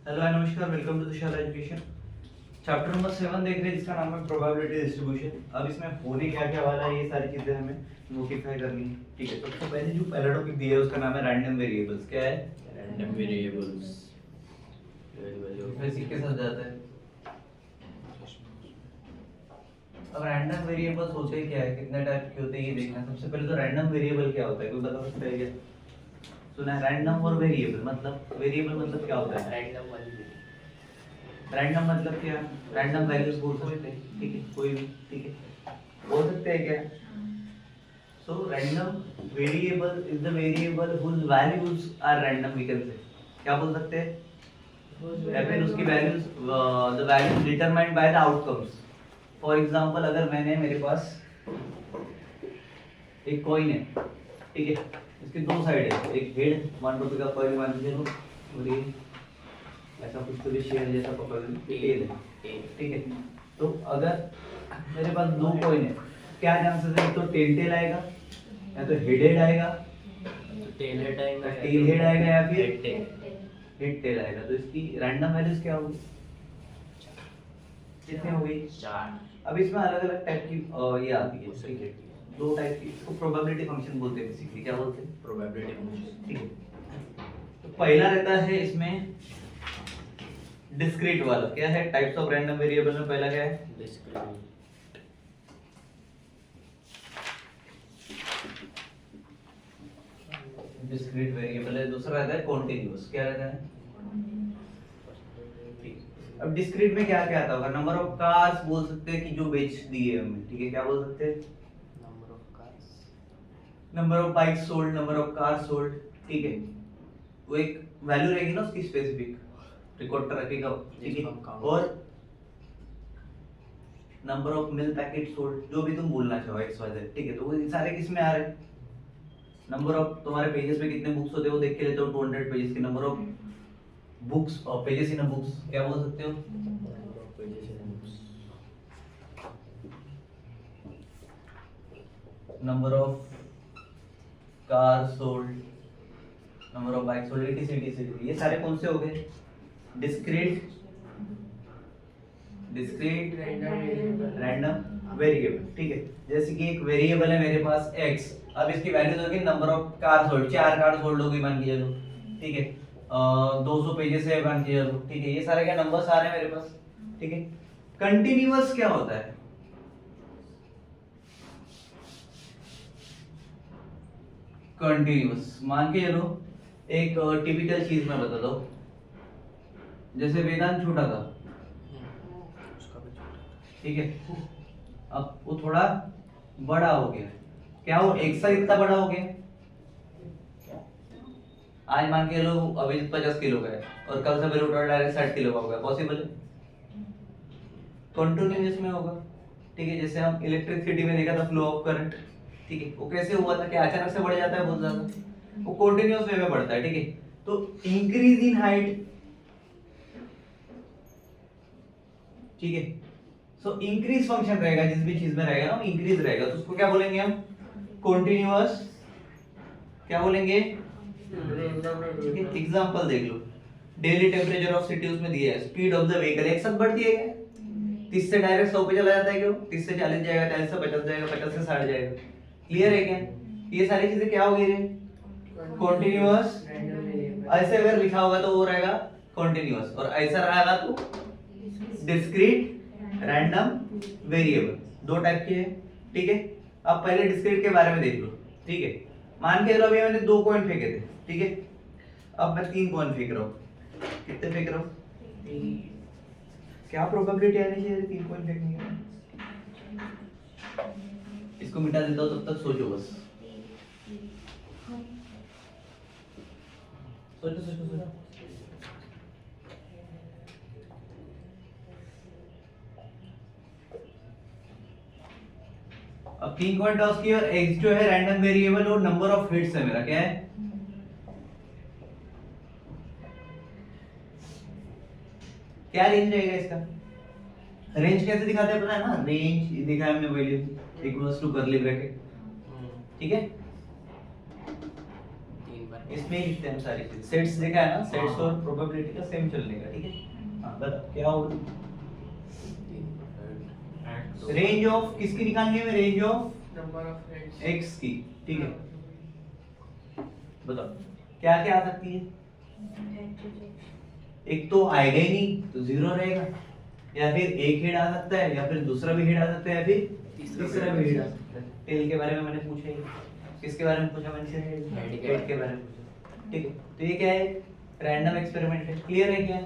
Hello नमस्कार, welcome to Tushar education. Chapter number 7 देख रहे हैं जिसका नाम है प्रोबेबिलिटी डिस्ट्रीब्यूशन। अब इसमें होने क्या क्या वाला है ये सारी चीजें हमें नोटिफाई करनी है। ठीक है, तो सबसे पहले जो पहला टॉपिक दिया है उसका नाम है रैंडम वेरिएबल्स। क्या है? Random variables. बेसिक के साथ जाता है। अब रैंडम वेरिएबल्स होते क्या है, कितने टाइप के होते हैं ये देखना है। सबसे पहले तो रैंडम वेरिएबल क्या होता है, कोई बता सकता है क्या? सुना है रैंडम और वेरिएबल मतलब? वेरिएबल मतलब क्या होता है? रैंडम वाली रैंडम मतलब क्या? रैंडम वैल्यूज बोल सकते हैं, ठीक है, कोई भी, ठीक है, बोल सकते हैं क्या? So random variable is the variable whose values are random, we can say. क्या बोल सकते हैं? या फिर उसकी values, the values determined by the outcomes. For example, अगर मैंने, मेरे पास एक कॉइन है, ठीक है, इसके दो साइड है, एक हेड 1 रुपए का कॉइन मान लीजिए और ये ऐसा कुछ तो भी शेयर जैसा पकड़ टेल है, ठीक है। तो अगर मेरे पास दो कॉइन है, क्या चांसेस है? तो टेल आएगा या तो हेड आएगा, टेल हेड आएगा, टेल हेड आएगा या फिर हेड टेल आएगा। तो इसकी रैंडम वैल्यूज क्या होगी? कितने हो गई? 4। अब इसमें अलग अलग टाइप की ये आती है, ठीक है, दो टाइप की। इसको प्रोबेबिलिटी फंक्शन बोलते हैं बेसिकली। क्या बोलते हैं? Probability function. ठीक है। तो पहला रहता है इसमें डिस्क्रीट वाला। क्या है? टाइप्स ऑफ रैंडम वेरिएबल में पहला क्या है? डिस्क्रीट। डिस्क्रीट वेरिएबल है। दूसरा रहता है कॉन्टिन्यूअस। क्या रहता है? अब डिस्क्रीट में क्या क्या आता होगा? नंबर ऑफ कार्स बोल सकते हैं कि जो बेच दिए हमें, ठीक है, क्या बोल सकते हैं? Number of cars. Number of bikes sold, number of cars sold, ठीक है, वो एक वैल्यू रहेगी ना उसकी स्पेसिफिक, रिकॉर्ड कर रखेगा, ठीक है। और number of mill packet sold, जो भी तुम बोलना चाहो एक्स वाई जेड, ठीक है। तो वो सारे किस में आ रहे हैं? नंबर ऑफ, तुम्हारे पेजेस में कितने बुक्स होते हैं वो देख के लेते हो, 200 पेजेस के नंबर ऑफ बुक्स और पेजेस इन अ बुक्स। क्या बोल सकते हो? Number of pages in books. Number of car sold, number of bike sold, etc. ये सारे कौन से हो गए? डिस्क्रीट, डिस्क्रीट रैंडम वेरिएबल, ठीक है। जैसे कि एक वेरिएबल है मेरे पास x, अब इसकी वैल्यूज होगी number of car sold, 4 car sold हो गई मान के चलो, ठीक है, 200 पेजेस है मान के चलो, ठीक है। ये सारे क्या नंबर्स आ रहे हैं मेरे पास, ठीक है। कंटिन्यूअस क्या होता है? कंटिन्यूअस मान के चलो एक टिपिकल चीज में बता दो, जैसे वेदांत छोटा था, उसका भी छोटा। ठीक है, अब वो थोड़ा बड़ा हो गया। क्या वो एक साथ इतना बड़ा हो गया? आज मान के लो अभी 50 किलो का है और कल से मेरे उठा डायरेक्ट 60 किलो का होगा, पॉसिबल है? कंटिन्यूअस में होगा, ठीक है। जैसे हम इलेक्ट्रिसिटी में देखा था फ्लो ऑफ करंट, ठीक है, वो कैसे हुआ था? क्या अचानक से बढ़ जाता है बहुत ज्यादा? वो कंटिन्यूअस वे में बढ़ता है, ठीक है। तो इंक्रीज इन हाइट, ठीक है, सो इंक्रीज फंक्शन रहेगा जिस भी चीज में रहेगा ना, इंक्रीज रहेगा, तो उसको क्या बोलेंगे हम? कंटिन्यूअस। क्या बोलेंगे? एग्जांपल देख लो, डेली टेम्परेचर ऑफ सिटी उसमें दिया है, स्पीड ऑफ द व्हीकल एक साथ बढ़ती है क्या? 30 से डायरेक्ट 100 पे चला जाता है क्यों? 30 से 40 जाएगा, 40 से 50 जाएगा, 50 से 60 जाएगा। क्लियर है क्या? ये सारी चीजें क्या होगी रे? कंटिन्यूअस। ऐसे अगर लिखा होगा तो वो रहेगा कंटिन्यूअस, और ऐसा रहेगा तो डिस्क्रीट रैंडम वेरिएबल। दो टाइप के हैं, ठीक है। अब पहले डिस्क्रीट के बारे में देख लो, ठीक है। मान के चलो अभी मैंने 2 कॉइन फेंके थे, ठीक है, अब मैं 3 कॉइन फेंक रहा हूँ। कितने फेंक रहा हूँ? क्या प्रोबेबिलिटी आनी चाहिए 3 कॉइन फेंकने की? इसको मिटा देता हूँ, तब तक सोचो बस, सोचो सोचो सोचो। अब 3 कॉइन टॉस किया और x जो है रैंडम वेरिएबल और नंबर ऑफ हिट्स है मेरा, क्या है? क्या रेंज रहेगा इसका? रेंज कैसे दिखाते हैं पता है ना? रेंज दिखा है हमने, value equals to curly bracket, ठीक है। इसमें ही लिखते हैं हम सारी चीज। सेट्स देखा है ना, सेट्स और प्रोबेबिलिटी का सेम चलने का, ठीक है। हाँ बता क्या होगा। रेंज ऑफ किसकी निकालनी है, range of number of heads x की, ठीक है। बताओ क्या क्या आ सकती है। एक तो आएगा ही नहीं तो जीरो रहेगा, या फिर एक हेड आ सकता है, या फिर दूसरा भी हेड आ सकता है, या फिर तीसरा भी हेड आ सकता है। टेल के बारे में मैंने पूछा ही, किसके बारे में पूछा मैंने, हेड के बारे में पूछा, ठीक है। तो ये क्या है, रैंडम एक्सपेरिमेंट है, क्लियर है क्या।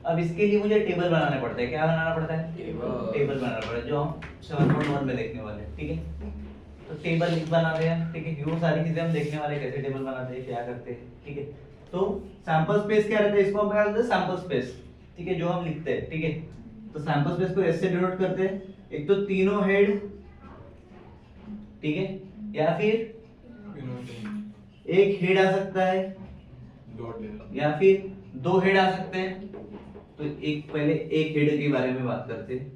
अब इसके लिए मुझे टेबल बनाना पड़ता है, क्या बनाना पड़ता है, टेबल बनाना पड़ता है, जो हम 7.1 में देखने वाले हैं, ठीक है। तो टेबल बना रहे हैं, ठीक है। वो सारी चीजें हम देखने वाले हैं, कैसे टेबल बनाते हैं, क्या करते हैं, ठीक है। तो सैंपल स्पेस क्या रहता है, इसको हम क्या कहते हैं, सैंपल स्पेस, ठीक है, जो हम लिखते हैं, ठीक है। तो सैंपल स्पेस को ऐसे डिनोट करते हैं, एक तो तीनों हेड, ठीक है, या फिर एक हेड आ सकता है, या फिर दो हेड आ सकते हैं। तो एक पहले एक हेड के बारे में बात करते हैं,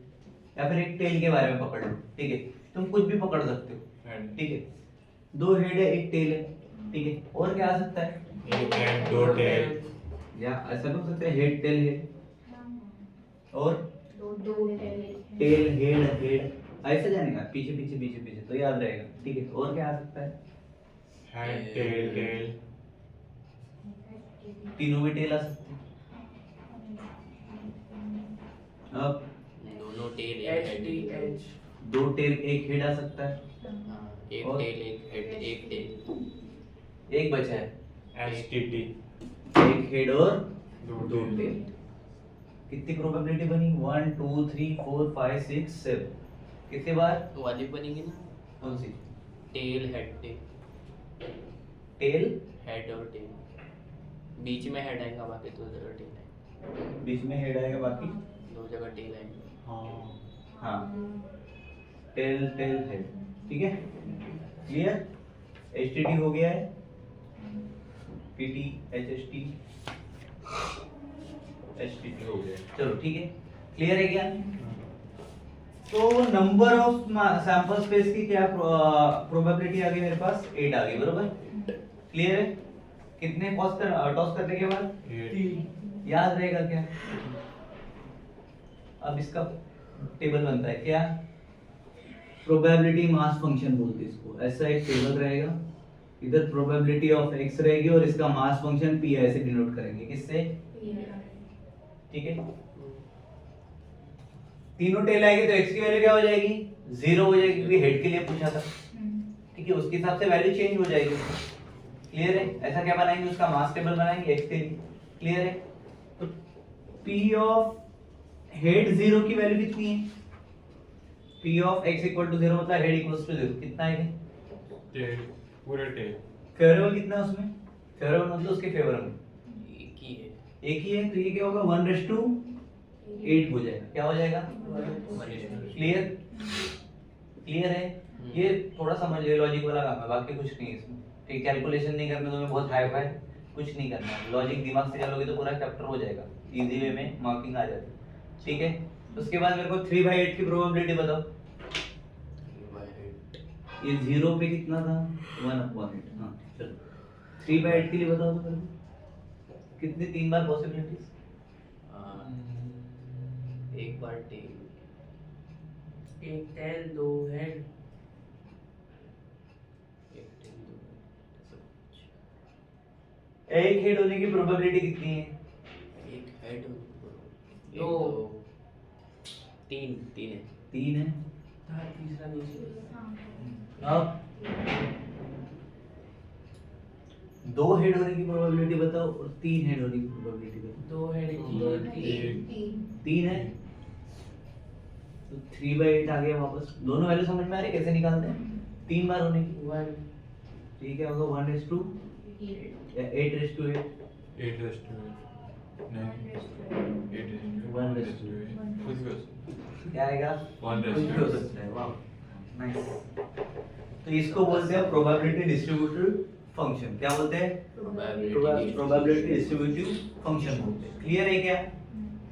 या फिर एक टेल के बारे में पकड़ लो, ठीक है। तुम कुछ भी पकड़ सकते हो, ठीक है। दो हेड है, एक टेल है, ठीक है। और क्या आ सकता है, एक हेड दो टेल, या ऐसा भी हो सकता है हेड टेल हेड, और टेल हेड हेड, ऐसे जाने का पीछे पीछे पीछे पीछे, तो याद रहेगा, ठीक है। और क्या आ सकता है, हेड टेल टेल, तीनों में टेल आ सकते हैं। अब दोनों टेल एक एच हेड, डी एच दो टेल एक हेड आ सकता है, एक और? टेल एक हेड एक टेल, एक बचा है, एसटीटी एक हेड और दो दो टेल। टेल। कितनी प्रोबेबिलिटी बनी, 1 2 3 4 5 6 7, कितने बार, वाली बनेगी ना, कौन सी, tail head tail, tail head और टेल, बीच में हेड आएगा, बाकी दो जगह टेल आएगा, बीच में हेड आएगा, बाकी दो जगह टेल आएगा। हाँ हाँ टेल टेल हेड, ठीक है, क्लियर। एचटीटी हो गया है, पीटी एचएसटी एचटीटी हो गया है। चलो ठीक है, क्लियर है क्या। तो नंबर ऑफ सैंपल स्पेस की क्या प्रोबेबिलिटी आ गई मेरे पास, 8 आ गई, बरोबर, क्लियर है। कितने टॉस करने के बाद, 8 याद रहेगा क्या। अब इसका टेबल बनता है क्या, प्रोबेबिलिटी मास फंक्शन बोलते हैं इसको। ऐसा एक टेबल रहेगा, इधर प्रोबेबिलिटी ऑफ x रहेगी और इसका मास फंक्शन p ऐसे डिनोट करेंगे, किससे, ठीक है। तीनों टेल आएगी तो x की वैल्यू क्या हो जाएगी, 0 हो जाएगी, क्योंकि हेड के लिए पूछा था, ठीक है। उसके हिसाब से वैल्यू चेंज हो जाएगी, क्लियर है। ऐसा क्या बनाएंगे, उसका मास टेबल बनाएंगे x के लिए, क्लियर है। तो p ऑफ हेड 0 की वैल्यू कितनी है, p of x equal to 0 मतलब हेड इक्वल्स टू 0, कितना है, टेल पूरे टेल, फेवरेबल कितना है उसमें, फेवरेबल मतलब उसके फेवर में एक ही है, एक ही है, तो ये क्या होगा 1:8 हो जाएगा, क्या हो जाएगा, क्लियर, क्लियर है। ये थोड़ा समझ लो, लॉजिक वाला काम है, बाकी कुछ नहीं है इसमें, ठीक। कैलकुलेशन नहीं करना तुम्हें, बहुत हाई फाई कुछ नहीं करना है, लॉजिक दिमाग से चलोगे तो पूरा चैप्टर हो जाएगा, इजी वे में मार्किंग आ जाती है, ठीक है। उसके बाद मेरे को 3/8 की प्रोबेबिलिटी बताओ। ये 0 पे कितना था, 1/8, हाँ चलो 3/8 के लिए बताओ तो पहले कितनी, 3 बार पॉसिबिलिटीज, एक बार टेल, एक टेल दो हेड एक टेल दो हेड, एक हेड होने की प्रोबेबिलिटी कितनी है, एक हेड दो, तीन तीन है, 3 है। था तीसरा नीचे अब 2 हेड होने की प्रोबेबिलिटी बताओ और 3 हेड होने की प्रोबेबिलिटी बताओ। दो हेड की 3 है तो 3/8 आ गया वापस। दोनों वैल्यू समझ में आ रही है कैसे निकालते हैं, 3 बार होने की, 1 ठीक है, होगा 1:8 या 8:8, 8:8 नहीं 8:8 1:8 कुछ भी हो सकता क्या आएगा, 1:8 कुछ भी हो सकता है, वाह नाइस। तो इसको बोलते हैं प्रोबेबिलिटी डिस्ट्रीब्यूटिव फंक्शन, क्या बोलते हैं, प्रोबेबिलिटी डिस्ट्रीब्यूटिव फंक्शन बोलते हैं, क्लियर है क्या,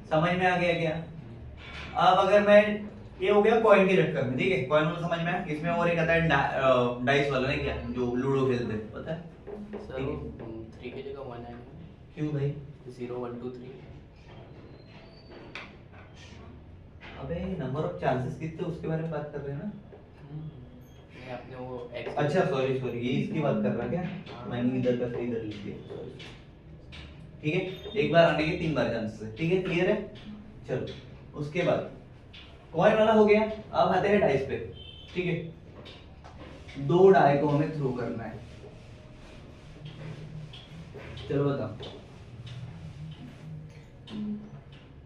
समझ में आ गया क्या। अब अगर मैं, ये हो गया कॉइन के चक्कर में, ठीक है, कॉइन वाला समझ में आया। इसमें और एक आता है डाइस वाला, नहीं क्या, जो लूडो खेलते हैं, पता है सर ठीक है। 3 की जगह 1 आएगा, क्यों भाई? 0 1 2 3। अबे नंबर ऑफ चांसेस कितने उसके बारे में बात कर रहे हैं ना? नहीं, आपने वो x अच्छा सॉरी सॉरी, ये इसकी बात कर रहा क्या? मैंने इधर का इधर लिख दिया, सॉरी। ठीक है, एक बार आने के 3 बार चांसेस है, ठीक है, क्लियर है? चलो उसके बाद कॉइन वाला हो गया, अब आते हैं डाइस पे। ठीक है, 2 डाई को हमें थ्रो करना है। चलो बताओ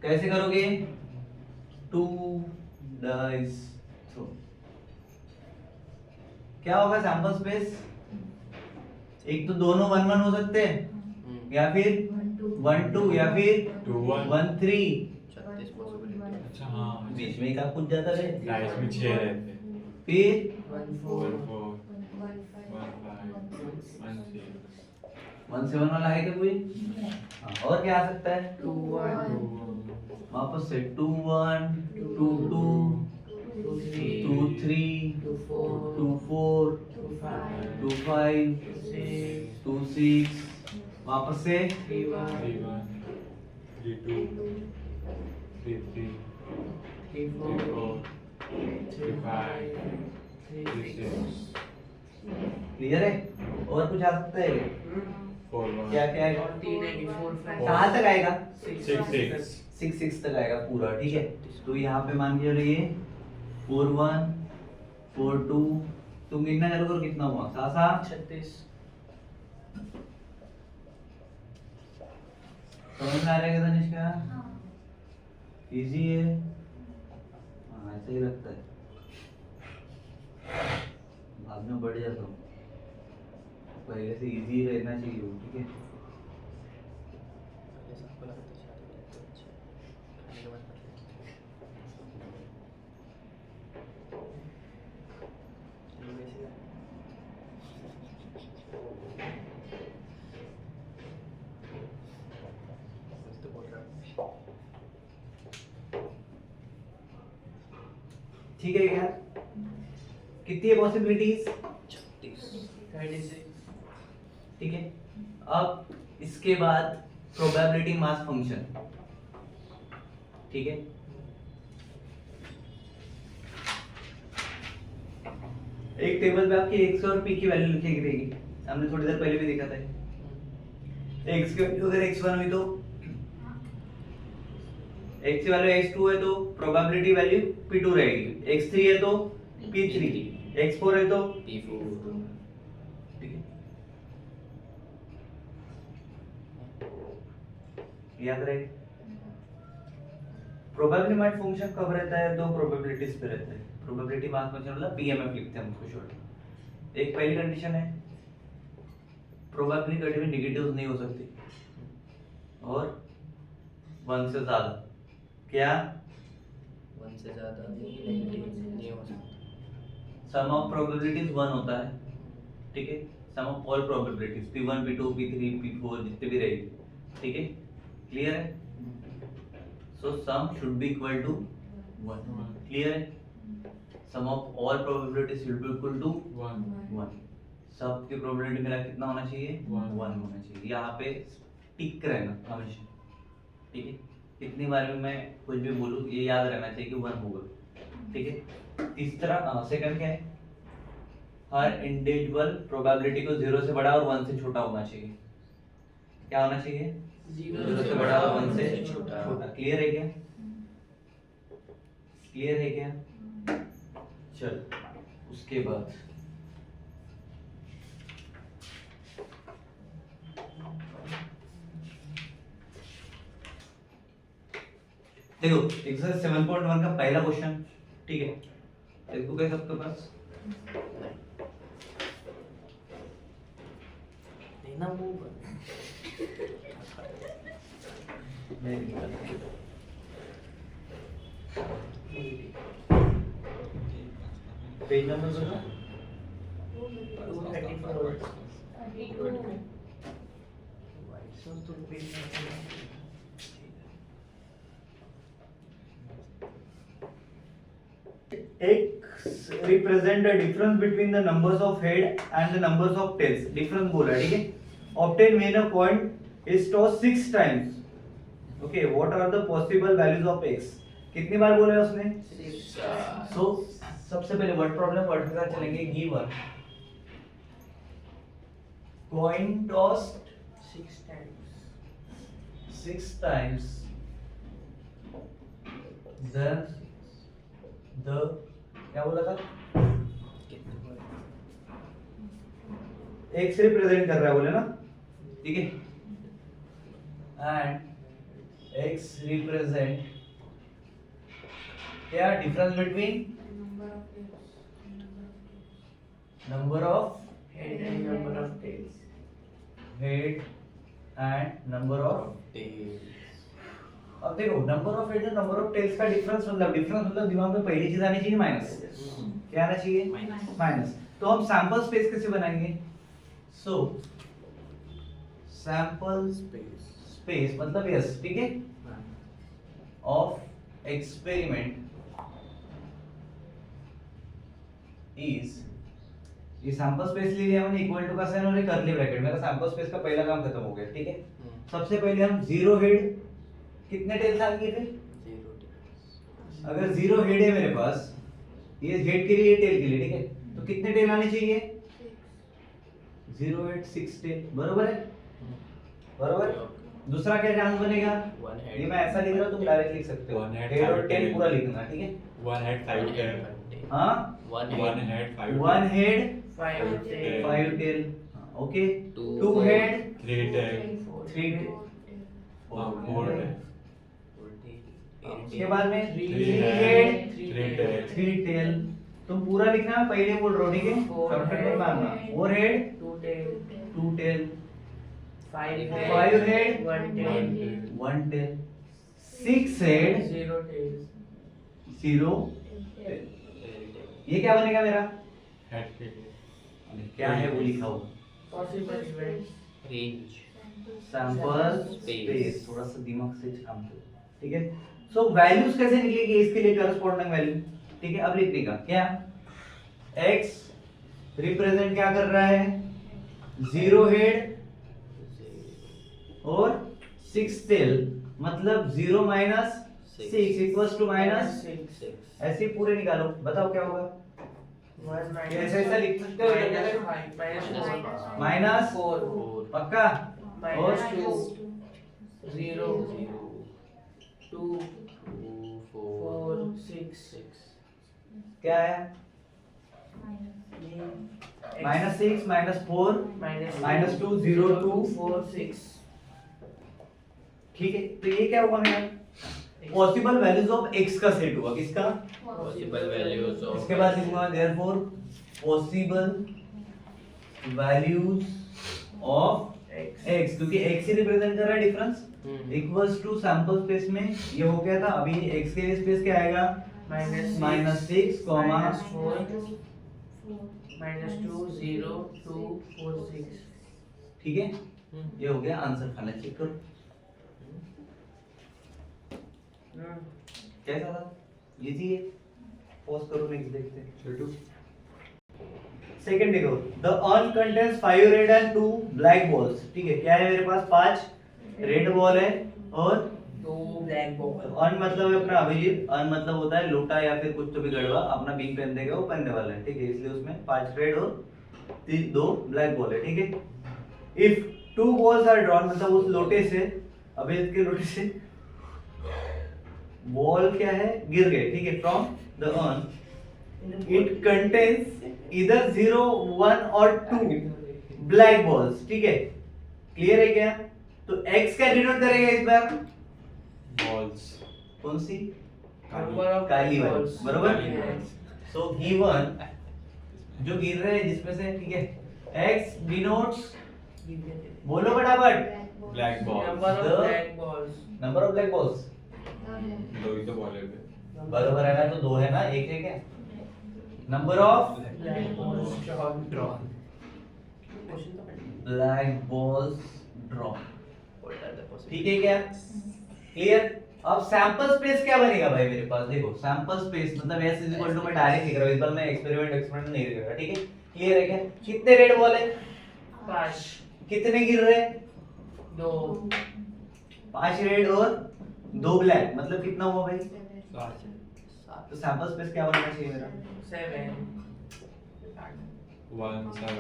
कैसे करोगे? 2 डाइस थ्रो, क्या होगा सैंपल स्पेस? एक तो दोनों 1 1 हो सकते हैं, या फिर 1 2, या फिर 2 1 1 3। 36 पॉसिबिलिटी। अच्छा हाँ, बीच में का कुछ जाता है, डाइस में 6 रहते हैं। फिर 1 4 4 4 1 5 1 6 1 7 वाला है क्या कोई? हाँ, और क्या आ सकता है? 2 1 वापस से 2 1 2 2 2 2 3 3 2 4 2 4 2 5 2 5 6 2 6, वापस से 3 1 3 1 3 2 3 3 3 3 4 4 3 5 3 3 6 6 क्लियर है? और कुछ आ सकता है? 4 1 क्या क्या आएगा? और 3 है 4 5 कहाँ तक आएगा? 6 6 6 6 तक आएगा पूरा, ठीक है। तो यहाँ पे मान के चलो ये 4 1 4 2, तुम गिनना चालू करो कितना हुआ? 7 7 36 समझ में आ रहा है क्या तनिष्का? इजी है, हाँ ऐसा ही लगता है, बाद में बढ़ जाता हूँ, पहले से इजी रहना चाहिए वो, ठीक है। पहले से आपको लगा था शादी में तो अच्छा खाने के बाद कर लेंगे। ये वैसे है। कुछ तो बोल रहा हूँ। ठीक है क्या? कितनी है पॉसिबिलिटीज? 36। 36 ठीक है, अब इसके बाद प्रोबेबिलिटी मास फंक्शन, ठीक है। एक टेबल पे आपकी x और p की वैल्यू लिखी रहेगी, हमने थोड़ी देर पहले भी देखा था। x की वैल्यू अगर x1 हुई तो x की वैल्यू x2 है तो प्रोबेबिलिटी वैल्यू p2 रहेगी, x3 है तो p3, x4 है तो P4। ठीक है, याद रहे। प्रोबेबिलिटी मास फंक्शन कब रहता है? दो प्रोबेबिलिटीज पे रहता है। प्रोबेबिलिटी मास फंक्शन मतलब पीएमएफ लिखते हैं हम उसको शॉर्ट। एक पहली कंडीशन है प्रोबेबिलिटी कभी भी नेगेटिव नहीं हो सकती, और 1 से ज्यादा, क्या 1 से ज़्यादा नेगेटिव नहीं हो सकता। सम ऑफ प्रोबेबिलिटीज 1 होता है, ठीक है। Sum of all probabilities p1 p2 p3 p4 जितने भी रहेगी, ठीक है, क्लियर है। So sum should be equal to 1, clear है। Sum of all probabilities should be equal to 1। सब की प्रोबेबिलिटी मेरा कितना होना चाहिए? 1 होना चाहिए। यहाँ पे टिक रहना हमेशा, ठीक है। कितनी बार भी मैं कुछ भी बोलूँ ये याद रहना चाहिए कि 1 होगा, ठीक है। तीसरा सेकंड क्या है? हर इंडिविजुअल प्रोबेबिलिटी को 0 से बड़ा और 1 से छोटा होना चाहिए। क्या होना चाहिए? 0 से बड़ा और 1 से छोटा। क्लियर है क्या? क्लियर है क्या? चल उसके बाद देखो एक्सरसाइज 7.1 का पहला क्वेश्चन, ठीक है। टेक्स्ट बुक है सबके पास? नहीं ना वो पेज नंबर बताओ। 234 X represent the difference between the numbers of head and the numbers of tails। Difference बोला है, ठीक है। obtained when a coin is tossed 6 times. Okay, what are the possible values of x? कितनी बार बोला है उसने? So सबसे पहले वर्ड प्रॉब्लम वर्ड के साथ चलेंगे. Given coin tossed 6 times, then the क्या बोला था? x रिप्रेजेंट कर रहा है बोले ना, ठीक है, एंड x रिप्रेजेंट क्या difference between number of Head and number of tails. Head and number of. अब देखो नंबर ऑफ हेड और नंबर ऑफ टेल्स का डिफरेंस मतलब दिमाग में पहली चीज आनी चाहिए माइनस. क्या आना चाहिए? माइनस. तो हम सैंपल स्पेस कैसे बनाएंगे? सो सैंपल स्पेस मतलब यस, ठीक है, ऑफ एक्सपेरिमेंट इज, ये सैंपल स्पेस ले लिया हमने, इक्वल टू का साइन और एक कर्ली ब्रैकेट. मेरा सैंपल स्पेस का पहला काम खत्म हो गया, ठीक है. सबसे पहले हम जीरो हेड कितने टेल्स आएंगे फिर? अगर जीरो हेड है मेरे पास, ये हेड के लिए ये टेल के लिए, ठीक है, तो कितने टेल आने चाहिए? 0 हेड 6 टेल. बरोबर है? बरोबर. दूसरा क्या चांस बनेगा? ये मैं ऐसा लिख रहा हूं, तुम डायरेक्ट लिख सकते हो. हेड और टेल पूरा लिखना, ठीक है. One head, 5 tail. हां, One head, 5 tail. One head 5 tails. 5 tail. Okay. Two two head 3 tail. 3 tail. 4 tail. उसके बाद में Three 3 head, head 3 tail. 3 tail. तुम पूरा लिखना, मैं पहले बोल रहा हूं, ठीक है. Four शॉर्टकट मत head. मारना. 4 head 2 tails. 2 tail. 5 Five head. 1 One tail. tail. 1 tail. 6 head 0 tails. 0. ये क्या बनेगा मेरा? Head tail. क्या है वो लिखा हुआ? Possible events. Range sample Space. Space. थोड़ा सा दिमाग से काम करो, ठीक है. सो वैल्यूज कैसे निकलेगी इसके लिए करस्पॉन्डिंग वैल्यू, ठीक है. अब लिखने का क्या? x रिप्रेजेंट क्या कर रहा है? 0 हेड और 6 टेल, मतलब 0 माइनस 6 इक्वल्स टू माइनस 6. ऐसे ही पूरे निकालो. बताओ क्या होगा? 1 minus ऐसे ऐसा लिख सकते हो. minus 5 minus 4. माइनस 4. पक्का. Minus और 2. 0. 2. 4. 6. क्या है? Minus 6 minus 4 minus 2 0 2 4 6. ठीक है. तो ये क्या हुआ मेरा? पॉसिबल वैल्यूज ऑफ x का सेट हुआ. किसका? Possible values of. इसके बाद लिखूंगा therefore possible values of x, क्योंकि x ही रिप्रेजेंट कर रहा है difference. Equals to sample space में ये हो गया था. अभी x के लिए स्पेस क्या आएगा? Minus 6 comma minus 4 minus 2 0 2 4 6. ठीक है. ये हो गया आंसर. फाइनल चेक करो कैसा था. इजी है. पॉज करो, नेक्स्ट देखते हैं. छोटू. सेकंड देखो. The earn contains 5 red and 2 black balls. ठीक है. क्या है मेरे पास? 5 रेड बॉल है और 2 black ball. अर्न मतलब है अपना अभिजीत. अर्न मतलब होता है लोटा या फिर कुछ तो भी गड़वा. अपना बीन पहन देगा वो पहनने वाला है, ठीक है. इसलिए उसमें 5 रेड और 2 ब्लैक बॉल है, ठीक है. इफ 2 बॉल्स आर ड्रॉन मतलब उस लोटे से, अभिजीत के लोटे से बॉल क्या है? गिर गए, ठीक है. From the earn it contains इधर 0 1 और 2 ब्लैक बॉल्स, ठीक है. क्लियर है क्या? तो x क्या डिनोट करेगा इस बार? Balls. कौन सी? Number of काली वाली. balls. बरोबर. Yes. सो गिवन जो गिर रहे हैं जिसमें से, ठीक है, x डिनोट्स, बोलो फटाफट, Black balls. Number of The- black balls. Number of black balls. दो ही तो बॉल है बे. बरोबर है ना. तो 2 है ना, 1 है क्या? Number of Black balls drawn. Question तो पढ़. Black balls drawn. What are the possible. ठीक है क्या? क्लियर. अब सैंपल स्पेस क्या बनेगा भाई मेरे पास? देखो सैंपल स्पेस मतलब s इज इक्वल टू, मैं डायरेक्ट लिख रहा हूं, इस बार मैं एक्सपेरिमेंट नहीं लिख रहा. ठीक है. क्लियर है क्या? कितने रेड बॉल है? 5. कितने गिर रहे हैं? 2 5 रेड और 2 ब्लैक, मतलब कितना हुआ भाई? 7 तो सैंपल स्पेस क्या बनना चाहिए मेरा? 7 1 7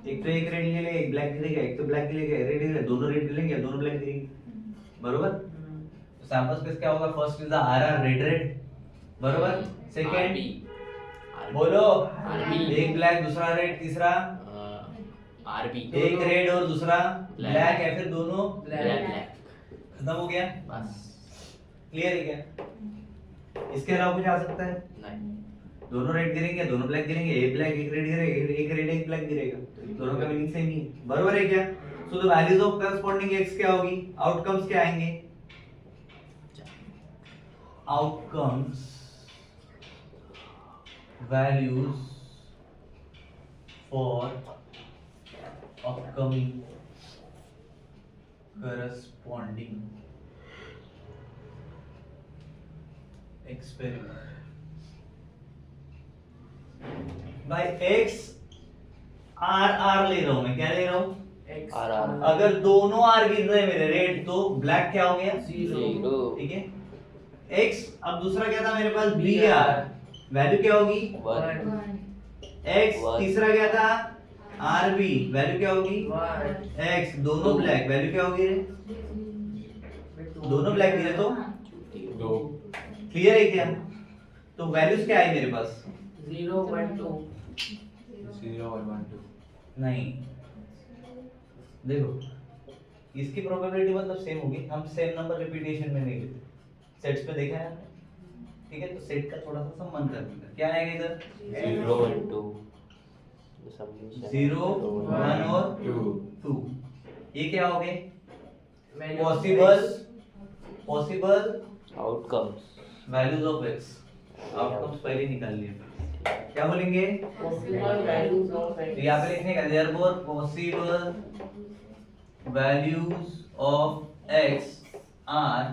एक तो एक रेड गिरेगा, एक ब्लैक गिरेगा, एक तो ब्लैक गिरेगा, रेड गिरेगा, दोनों रेड गिरेंगे, दोनों ब्लैक गिरेंगे, बरोबर? तो सैंपल स्पेस क्या होगा? First is the RR red red, बरोबर? सेकंड बोलो, RB। एक ब्लैक दूसरा रेड तीसरा, आरबी एक रेड और दूसरा Black। ब्लैक है, फिर दोनों ब्लैक खत्म हो गया। बस क्लियर है क्या? इसके अलावा कुछ आ सकता है? नहीं दोनों रेड गिरेंगे, दोनों ब्लैक गिरेंगे, एक ब्लैक एक रेड गिरेगा, एक रेड एक ब्लैक गिरेगा, दोनों का मीनिंग सेम ही है, बरोबर है क्या? So the values of corresponding x क्या होगी? आउटकम्स क्या आएंगे? Outcomes values for upcoming corresponding experiment भाई x आर ले रहा हूं मैं, क्या ले रहा हूं? X RR। अगर दोनों आर गिर रहे हैं मेरे रेड, तो ब्लैक क्या हो गया? 0 ठीक है। x अब दूसरा क्या था मेरे पास? br, वैल्यू क्या होगी? 1 x One। तीसरा क्या था? rb, वैल्यू क्या होगी? 1 x दोनों ब्लैक, वैल्यू क्या होगी? दोनों ब्लैक गिरे तो 2 क्लियर है क्या? तो वैल्यूज क्या आई मेरे पास? 0 1 2 0 और 1 2 नहीं, देखो इसकी प्रोबेबिलिटी मतलब सेम होगी, हम सेम नंबर रिपीटेशन में नहीं लेते, सेट्स पे देखा है आपने, ठीक है? तो सेट का थोड़ा सा संबंध करना है। क्या आएगा इधर? 0 1 2 0 1 और 2, ये क्या हो गए? Value possible outcomes values of x, outcomes पहले निकाल लिए, क्या बोलेंगे? possible values of तो X यहाँ पे लिखने का therefore possible values of x are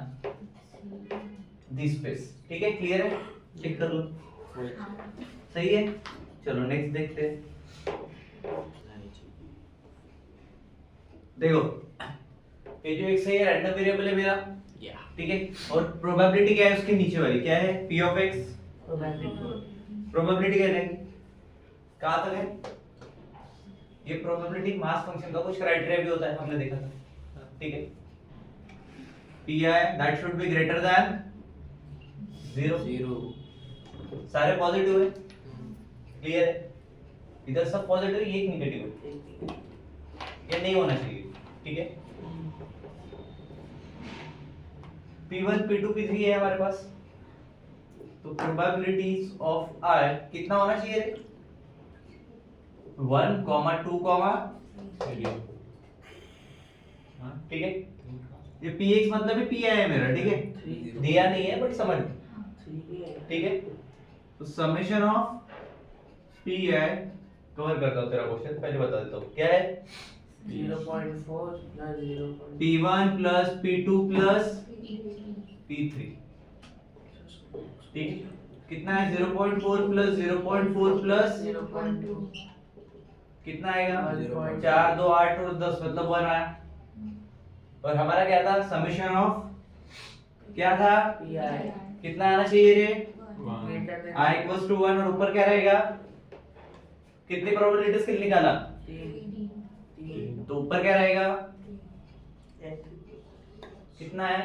this space, ठीक है? क्लियर है? चेक कर लो, सही है? चलो नेक्स्ट देखते हैं। देखो ये जो x है ये रैंडम वेरिएबल है मेरा, या ठीक है? और प्रोबेबिलिटी क्या है उसके नीचे वाली? क्या है? p of x, प्रोबेबिलिटी क्या है? कहां तक है? ये प्रोबेबिलिटी मास फंक्शन का कुछ क्राइटेरिया भी होता है, हमने देखा था, ठीक है? pi that should be greater than 0, 0 सारे पॉजिटिव है, क्लियर है? इधर सब पॉजिटिव है, ये एक नेगेटिव है, ये नहीं होना चाहिए, ठीक है? p1 p2 p3 है हमारे पास, तो प्रोबेबिलिटीज ऑफ r कितना होना चाहिए रे? 1, 2, 3 ठीक है? ये px मतलब है pi है मेरा, ठीक है? दिया नहीं है बट समझ, ठीक है? तो समेशन ऑफ pi कवर करता हूं तेरा क्वेश्चन, पहले बता देता हूं क्या है? 0.4 plus 0. p1 plus p2 plus p3, ठीक है? कितना है? 0.4 plus 0.4 plus 0.2 कितना आएगा? 1.2 4 2 8 और 10 मतलब 1 आया। और हमारा क्या था? समेशन ऑफ क्या था? PI कितना आना चाहिए रे? greater than i equals to 1, और ऊपर क्या रहेगा? कितनी प्रोबेबिलिटीज के लिए निकाला? 3 तो ऊपर क्या रहेगा? कितना है?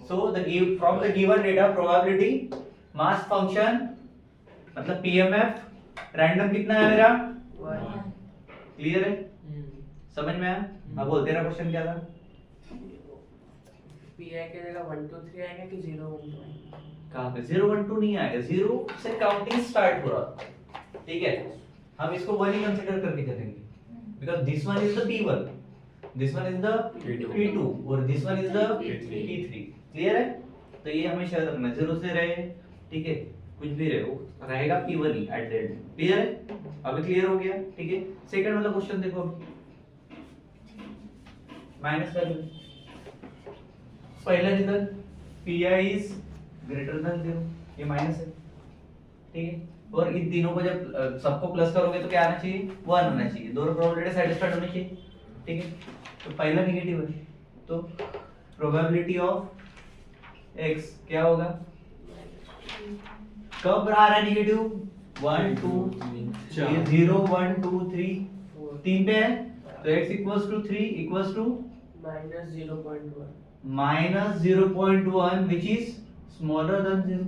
So the give from the given data probability mass function मतलब पीएमएफ रैंडम कितना है मेरा? 1 क्लियर है? समझ में आया? अब बोल तेरा क्वेश्चन क्या था? PI के जगह 1 2 3 आएगा कि 0 1 2 आएगा? कहां पे 0 1 2 नहीं आएगा, 0 से काउंटिंग स्टार्ट हो रहा, ठीक है? हम इसको 1 ही कंसीडर करके चलेंगे, because this one is the P1, this one is the P2 और this one is the P3, clear है? तो ये हमेशा याद रखना, 0 से रहे, ठीक है? कुछ भी रहे वो रहेगा P1 he at the end, clear है? अभी क्लियर हो गया, ठीक है? सेकंड वाला क्वेश्चन देखो, माइनस वैल्यू पहला जिधर pi इज ग्रेटर देन 0, ये माइनस है, ठीक है? और इन तीनों को जब सबको प्लस करोगे तो क्या आना चाहिए, 1 आना चाहिए, दोनों प्रोबेबिलिटी सेटिस्फाइड होनी चाहिए, ठीक है। तो पहला नेगेटिव है, तो प्रोबेबिलिटी ऑफ x क्या होगा, कब आ रहा है नेगेटिव, 1 2 ये 0 1 2 3 तीन पे है, तो x equals to 3 equals to -0.1 minus 0.1 which is smaller than 0,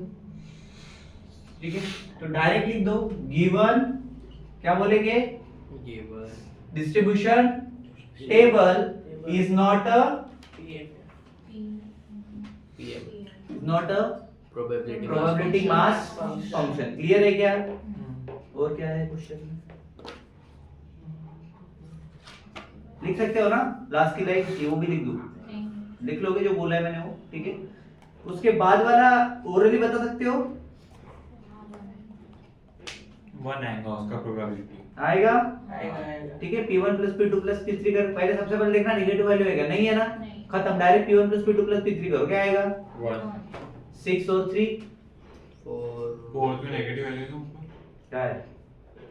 ठीक है। तो डायरेक्ट लिख दो, गिवन क्या बोलेंगे, given distribution table is not a probability mass function. Clear है क्या, और क्या है क्वेश्चन में, लिख सकते हो ना, लास्ट की लाइन ये वो भी लिख दो, लिख लोगे जो बोला है मैंने वो, ठीक है। उसके बाद वाला ओरली बता सकते हो, 1 आएगा उसका प्रोबेबिलिटी आएगा, आएगा ठीक है। P1 plus P2 plus P3 कर, पहले सबसे पहले देखना नेगेटिव वैल्यू आएगा, नहीं है ना, खत्म, direct P1 plus P2 plus P3 करो, क्या आएगा 1 6 और 3 फोर्थ में नेगेटिव वैल्यू है ऊपर क्या है,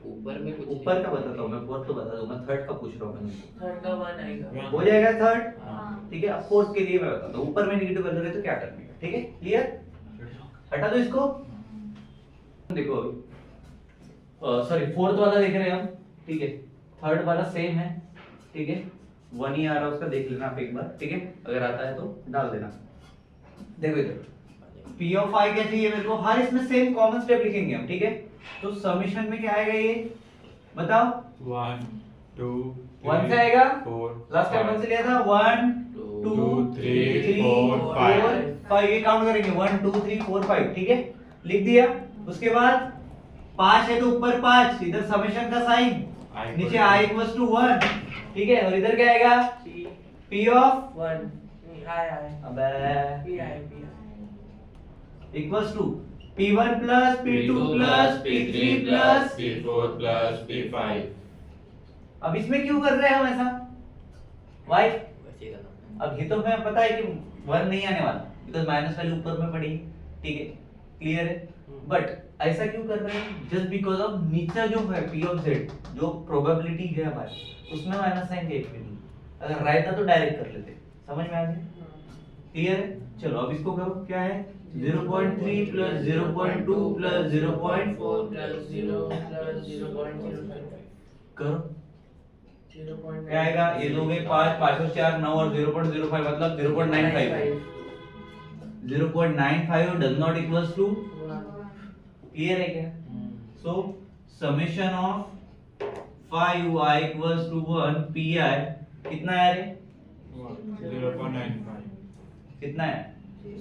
ऊपर में कुछ ऊपर का बताता हूँ मैं, फोर्थ तो बता दूंगा, थर्ड का पूछ रहा हूँ मैं, थर्ड का 1 आएगा, हो जाएगा थर्ड, हाँ। ठीक है। अब फोर्थ के लिए मैं बताता हूँ, ऊपर में नेगेटिव वैल्यू रहे तो क्या करने का, ठीक है, क्लियर, हटा दो इसको। देखो सॉरी फोर्थ वाला देख रहे हैं हम, ठीक है, थर्ड वाला सेम है, ठीक है, 1 ही आ रहा है उसका, देख लेना आप एक बार, ठीक है, अगर आता है तो डाल देना। देखो इधर P ऑफ I क्या चाहिए मेरे को, हर इसमें सेम कॉमन स्टेप लिखेंगे हम, ठीक है। तो समीशन में क्या आएगा ये बताओ, 1 2 1 से आएगा, 4 लास्ट टाइम 1 से लिया था, 1 2 3 4 5 ये काउंट करेंगे, 1 2 3 4 5, ठीक है, लिख दिया। उसके बाद 5 है तो ऊपर 5, इधर समेशन का साइन, नीचे I इक्वल्स टू 1, ठीक है, और इधर क्या आएगा P ऑफ 1 नहीं आया अबे P आया equals to P1 plus P2 plus P3 plus P4 plus P5। अब इसमें क्यों कर रहे हैं हम ऐसा, why, वैसे करना अब ये तो हमें पता है कि 1 नहीं आने वाला, बिकॉज़ माइनस वैल्यू ऊपर में पड़ी, ठीक है, क्लियर है। बट ऐसा क्यों कर रहे हैं, जस्ट बिकॉज ऑफ नीचे जो है P ऑफ Z जो प्रोबेबिलिटी है हमारी, उसमें माइनस साइन देख भी नहीं, अगर रहता तो डायरेक्ट कर लेते, समझ में आ गया, क्लियर है। चलो अब इसको करो, क्या है 0.3 प्लस 0.2 प्लस 0.4 प्लस 0 प्लस 0.05 करो, 0.9 क्या आएगा, ये दोगे 5 5 और 4 9 और 0.05 मतलब 0.95, 0.95 does not equals to, clear है क्या। So summation of 5y equals to 1 pi कितना है रे, 0.95 कितना है,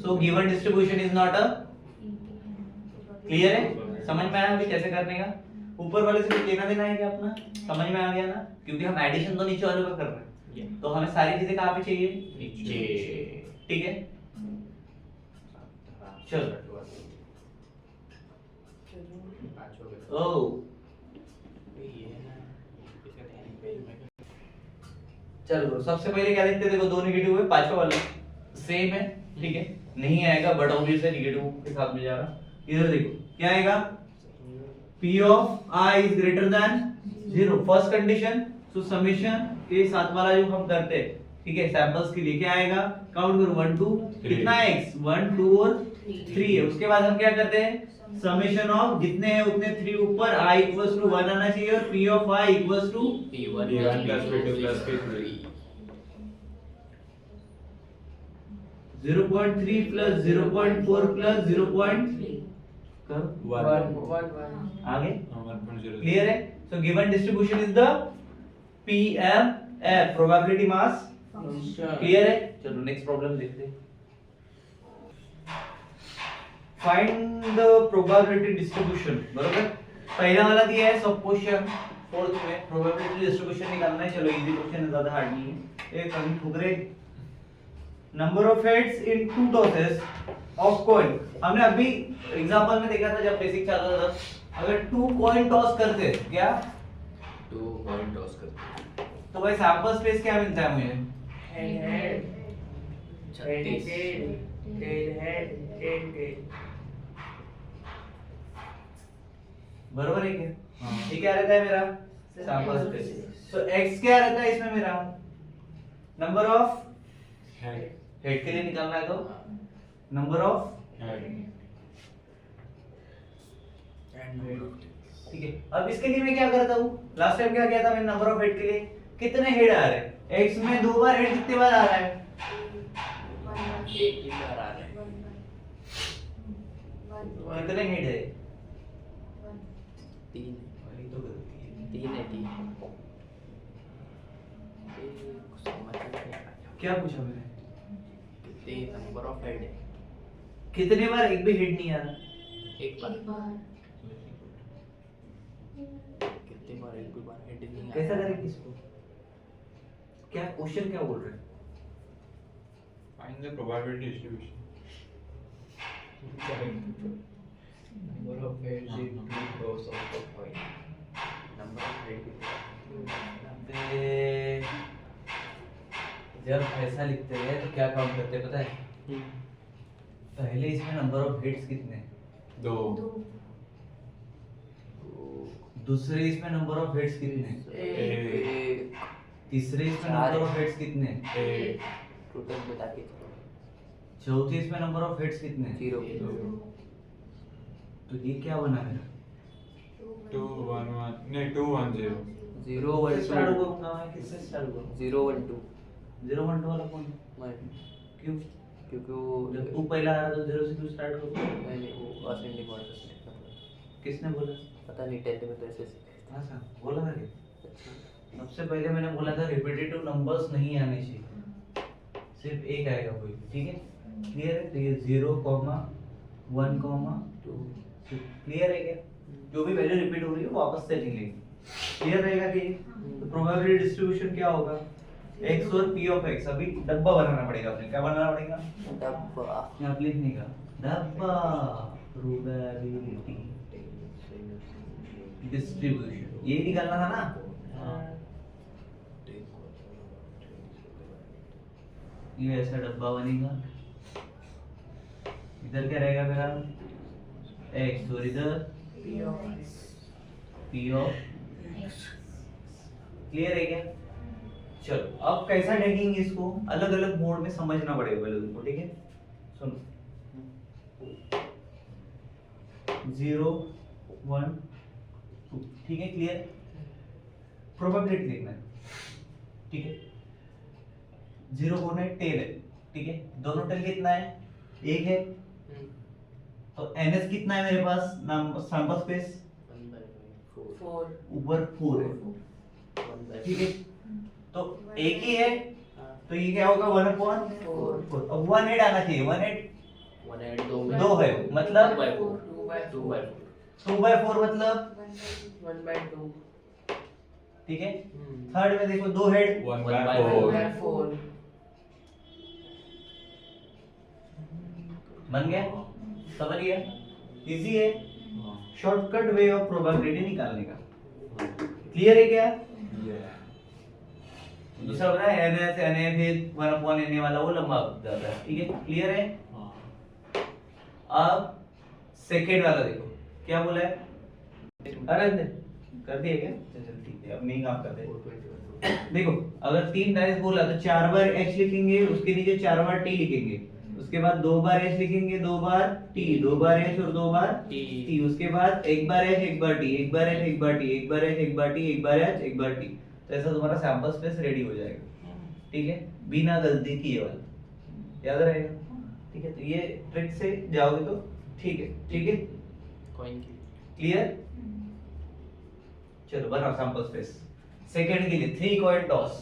so given distribution is not a, clear है, समझ में आया अभी कैसे करने का, ऊपर वाले से कुछ लेना देना है क्या अपना, समझ में आ गया ना, क्योंकि हम एडिशन तो नीचे वाले का कर रहे हैं, तो हमें सारी चीजें कहाँ पे चाहिए, नीचे, ठीक है। चलो ओ चलो सबसे पहले क्या देखते हैं, देखो दो नेगेटिव है, पांचवा वाला सेम है, ठीक है, नहीं आएगा बट ऑब्वियसली नेगेटिव के साथ में जा रहा, इधर देखो क्या आएगा, P of I is greater than 0, first condition, so summation के साथ वाला जो हम करते हैं, ठीक है, सैंपल्स के लिए क्या आएगा, काउंट करो 1 2 कितना है x 1 2 और 3 है, उसके बाद हम क्या करते हैं, समेशन ऑफ जितने हैं उतने 3 ऊपर I इक्वल्स टू 1 आना चाहिए और P of I equals to P1 plus P2 plus P3 0.3 plus 0.4 plus 0.3 करो 1 आगे, 1.0 क्लियर है। So given distribution is the PMF probability mass, clear है। चलो नेक्स्ट प्रॉब्लम देखते हैं, फाइंड द प्रोबेबिलिटी डिस्ट्रीब्यूशन, बरोबर, पहला वाला दिया है सब क्वेश्चन, फोर्थ में प्रोबेबिलिटी डिस्ट्रीब्यूशन निकालना है, चलो इजी क्वेश्चन है, ज्यादा हार्ड नहीं है, एक कभी ठुकरे, number of heads in two tosses of coin, हमने अभी एग्जांपल में देखा था जब बेसिक चल रहा था, अगर 2 कॉइन टॉस करते क्या 2 कॉइन टॉस करते तो भाई सैंपल स्पेस क्या मिलता है मुझे, head 36 tail head tail बरोबर है क्या? हाँ। ये क्या रहता है मेरा सैंपल स्पेस। सो x क्या रहता है इसमें मेरा नंबर ऑफ हेड हेड के लिए निकालना है तो नंबर ऑफ हेड ठीक है। अब इसके लिए मैं क्या करता हूँ, लास्ट टाइम क्या किया था मैंने, नंबर ऑफ हेड के लिए कितने हेड आ रहे हैं, x में 2 बार हेड कितने बार आ रहा है, एक ही बार आ रहा है। कितने हेड है, 3 वही तो गलती है। 3 है 3। समझ नहीं आया क्या पूछा मैंने, कितने नंबर ऑफ हेड है। कितने बार एक भी हेड नहीं आ रहा, एक बार कितने बार एक भी बार हेड नहीं कैसा आया। करें किसको, क्या क्वेश्चन क्या बोल रहे हैं, find the probability distribution number of heads हाँ, इन हाँ। 2 rows of the coin। Number of head अबे, जब ऐसा लिखते हैं तो क्या काउंट करते हैं पता है, पहले इसमें नंबर ऑफ हेड्स कितने हैं, 2 दूसरे इसमें नंबर ऑफ हेड्स कितने हैं, एक तीसरे इसमें चार नंबर है। ऑफ हेड्स कितने हैं, 8 टोटल बता के चलो। चौथे इसमें नंबर ऑफ हेड्स कितने हैं, 0 तो ये क्या बना मेरा, 2 1 1 नहीं 2 1 0 0 1 किससे स्टार्ट 2 करूंगा मैं, किससे स्टार्ट करूंगा, 0 1 2 0 1 2 वाला कौन है? मैं क्यों, क्योंकि वो जब तू पहला आ रहा तो 0 से क्यों स्टार्ट करूंगा, मैंने वो असेंडिंग ऑर्डर से लिखा था। किसने बोला, पता नहीं 10th में तो ऐसे सीखा अच्छा बोला था क्या? था। सबसे पहले मैंने बोला था रिपीटेटिव नंबर्स नहीं आने चाहिए, सिर्फ एक आएगा कोई, ठीक है, क्लियर है, तो ये 0 1 2 क्लियर है क्या, जो भी वैल्यू रिपीट हो रही है वो वापस से लिखेंगे, क्लियर रहेगा कि तो प्रोबेबिलिटी डिस्ट्रीब्यूशन क्या होगा, x और p ऑफ x, अभी डब्बा बनाना पड़ेगा अपने, क्या बनाना पड़ेगा, डब्बा यहाँ पे लिखने का डब्बा, प्रोबेबिलिटी डिस्ट्रीब्यूशन, ये निकालना था ना, ये ऐसा डब्बा बनेगा, इधर क्या रहेगा मेरा x और इधर p ऑफ क्लियर है क्या, चलो अब कैसा ढकेंगे इसको, अलग अलग मोड में समझना पड़ेगा पहले तुमको, ठीक है, सुनो 0 1 2, ठीक है, क्लियर, प्रोबेबिलिटी लिखना है, ठीक है, 0 कौन है, टेल है, ठीक है, दोनों टेल कितना है, एक है, तो ns कितना है मेरे पास, नाम सैंपल स्पेस 4 ऊपर 4 है, ठीक है, तो एक ही है, तो ये क्या होगा 1/4, अब 1 हेड आना चाहिए, 1 हेड 1 8 2 दो है, मतलब 2/4 2/4 मतलब 1/2 ठीक है, थर्ड में देखो 2 हेड 1/4 बन गया, समझ गया, इजी है, शॉर्टकट वे ऑफ प्रोबेबिलिटी निकालने का, क्लियर है क्या, दूसरा होता है ns na फिर 1/na वाला वो लंबा हो जाता है, ठीक है, क्लियर है, अब सेकेंड वाला देखो क्या बोला है, अरे कर दिए क्या, चल ठीक है, अब नहीं काम करते हैं। देखो अगर 3 टाइम्स बोला तो 4 बार h लिखेंगे, उसके नीचे 4 बार t लिखेंगे, उसके बाद 2 बार h लिखेंगे, 2 बार t, 2 बार h और 2 बार t, उसके बाद एक बार h एक बार t, एक बार h एक बार t, एक बार h एक बार t, एक बार h एक बार t, तो ऐसा तुम्हारा सैंपल स्पेस रेडी हो जाएगा, ठीक है, बिना गलती किए वाला, याद रहेगा, ठीक है, तो ये ट्रिक से जाओगे तो ठीक है, ठीक है, कॉइन की क्लियर, चलो बनाओ सैंपल स्पेस, सेकंड के लिए 3 कॉइन टॉस,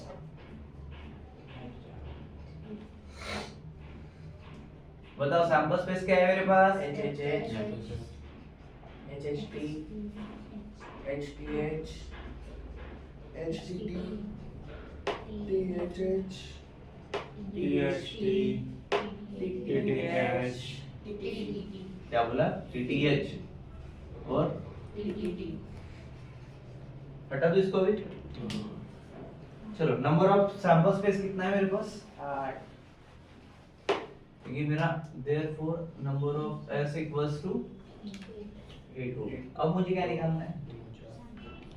बताओ सैंपल स्पेस क्या है मेरे पास, HHH HHT HTH HTT THH THT TTH क्या बोला, TTH और हटा दो इसको भी, चलो नंबर ऑफ सैंपल स्पेस कितना है मेरे पास, 8 ये मेरा therefore number of s equals to 8 हो गया। अब मुझे क्या निकालना है?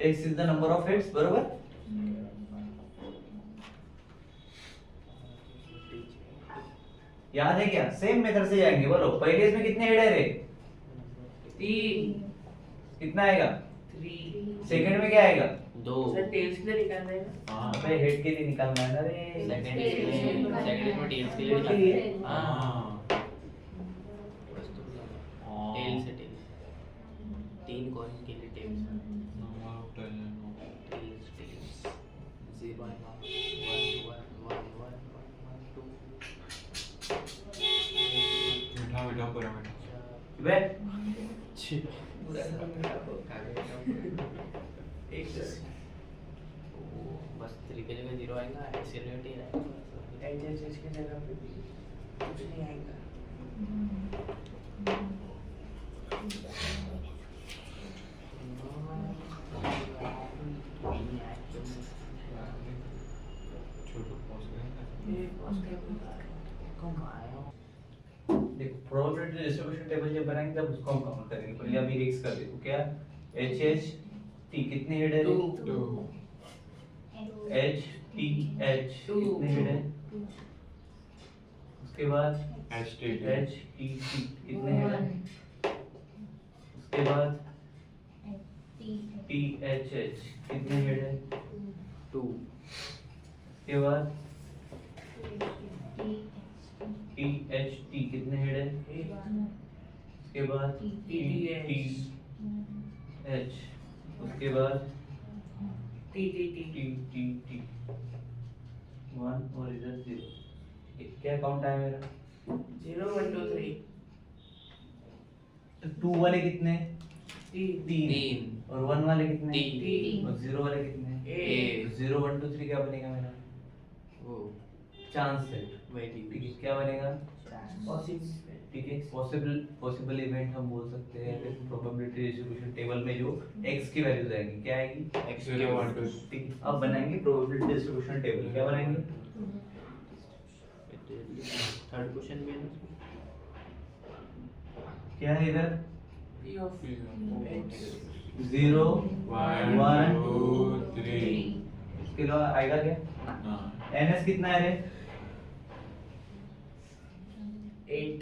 x is the number of heads, बरोबर? याद है क्या? सेम मेथड से जाएंगे, बोलो पहले इसमें कितने हेड है रे? 3 कितना आएगा? 3 सेकंड में क्या आएगा? 2 सर टेल्स के लिए निकालना है ना? हाँ अबे हेड के लिए निकालना है ना रे। सेकंड इसमें टेल्स के लिए उसके लिए? हाँ हाँ बस तो टेल्स है टेल्स 3 कॉइन के लिए टेल्स टेल्स टेल्स 0 1 1 1 1 1 2 मीठा मीठा पूरा मीठा बे पूरा सब मिला एक बस 3 के जगह 0 आएगा एक्सीलरेट आएगा एच के जगह पे भी कुछ नहीं आएगा। छोटू पहुंच गए ये पॉजिटिव देखो प्रोबेबिलिटी डिस्ट्रीब्यूशन टेबल जब बनाएंगे तब उसको हम काउंट करेंगे। पहले अभी x कर देखो क्या h t कितने हेड है रे? 2 h t h कितने हेड है? उसके बाद H T h t t कितने हेड है? उसके बाद t h h कितने हेड है? 2 उसके बाद t h t कितने हेड है? उसके बाद t h उसके बाद T T T t t t 1 और इधर 0। क्या काउंट आया मेरा? 0 1 2 3 2 वाले कितने? 3 3 और 1 वाले कितने? 3 और 0 वाले कितने? 8 0 1 2 3 क्या बनेगा मेरा? वो चांस सेट। वेरी ठीक है, क्या बनेगा? पॉसिबल ठीक है, पॉसिबल इवेंट हम बोल सकते हैं। फिर प्रोबेबिलिटी डिस्ट्रीब्यूशन टेबल में जो x की वैल्यूज आएंगी क्या आएगी? x 0 1 2 ठीक है, अब बनाएंगे प्रोबेबिलिटी डिस्ट्रीब्यूशन टेबल। क्या बनाएंगे? थर्ड क्वेश्चन में क्या है इधर? p of x 0 1 1 2 3 इसके अलावा आएगा क्या? हाँ ns कितना है रे? 8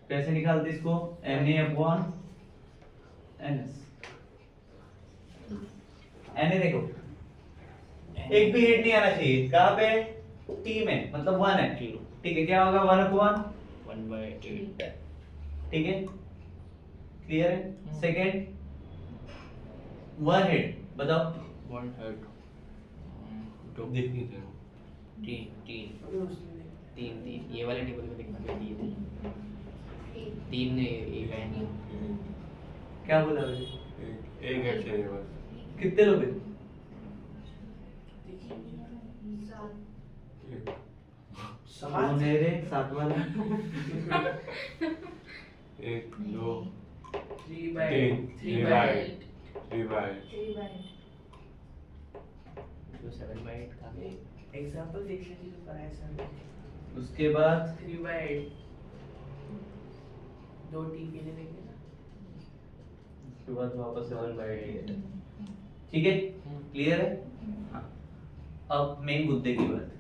कैसे निकालते इसको? na upon ns। na देखो एक भी हेड नहीं आना चाहिए। कहाँ पे? t में, मतलब 1 है। ठीक है, क्या होगा? 1 अपॉन 1/8 ठीक है, क्लियर है? सेकंड 1 हेड बताओ। 1/3 तो देख नहीं थे 3 अभी उसमें देखते 3 ये वाले टेबल में देखना चाहिए 3 इवेंट क्या बोला अभी? एक हेड चाहिए बस कितने लोग हैं? एक सात मेरे साथ वाला 1 2 3 by 3 by by 3 by जो 7/8 था एग्जांपल देख लीजिए तो पढ़ाया सर उसके बाद 3 by 8 दो टी के लिए देखे ना उसके बाद वापस 7/8। ठीक है, क्लियर है? हाँ। अब मेन मुद्दे की बात,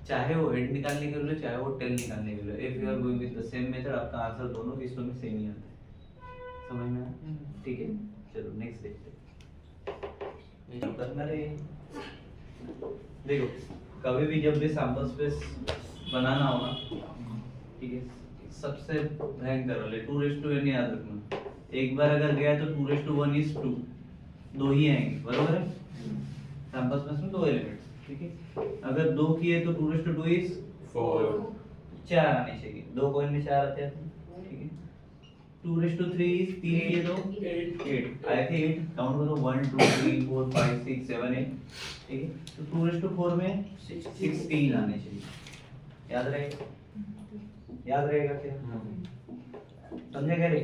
चाहे वो हेड निकालने के लिए चाहे वो टेल निकालने के लिए, if you are going with the same method आपका आंसर दोनों केसों में सेम ही आता है। समझ में आया? ठीक है, चलो नेक्स्ट देखते हैं। ये करना रे, देखो कभी भी जब भी सैंपल स्पेस बनाना हो ना, ठीक है, सबसे भयंकर वाले 2:n याद रखना। एक बार अगर गया तो 2:1 is 2, दो ही आएंगे, बरोबर है? सैंपल स्पेस में दो एलिमेंट्स, ठीक है। अगर दो किए तो 2:2 is 4 4 आने चाहिए। दो कॉइन में 4 आते हैं, ठीक है। 2:3 is 3 किए तो 8 आए थे। 8 काउंट करो 1 2 3 4 5 6 7 8, ठीक है। तो 2:4 में 16 आने चाहिए। याद रहेगा? याद रहेगा क्या? समझे क्या रे?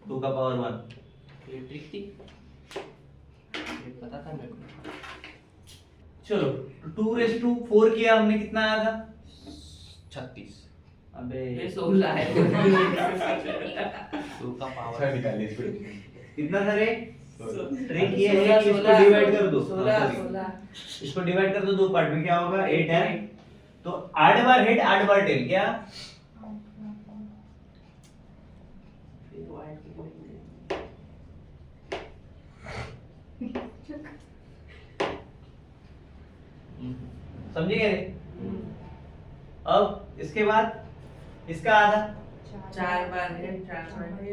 2 का पावर 1। ये ट्रिक थी ये पता था मेरे को चलो 2:4 किया हमने, कितना आया था? 36 अबे ये 16 है 2 का अच्छा पावर निकालिए इसको कितना था रे? ट्रिक ये सोलह, है कि इसको सोलह, डिवाइड कर दो। 16 16 इसको डिवाइड कर दो दो पार्ट में, क्या होगा 8 है। तो 8 बार हेड 8 बार टेल, क्या? फिर वाइट की लिखते हैं। समझे क्या रे? अब इसके बाद इसका आधा 4 बार है 4 बार है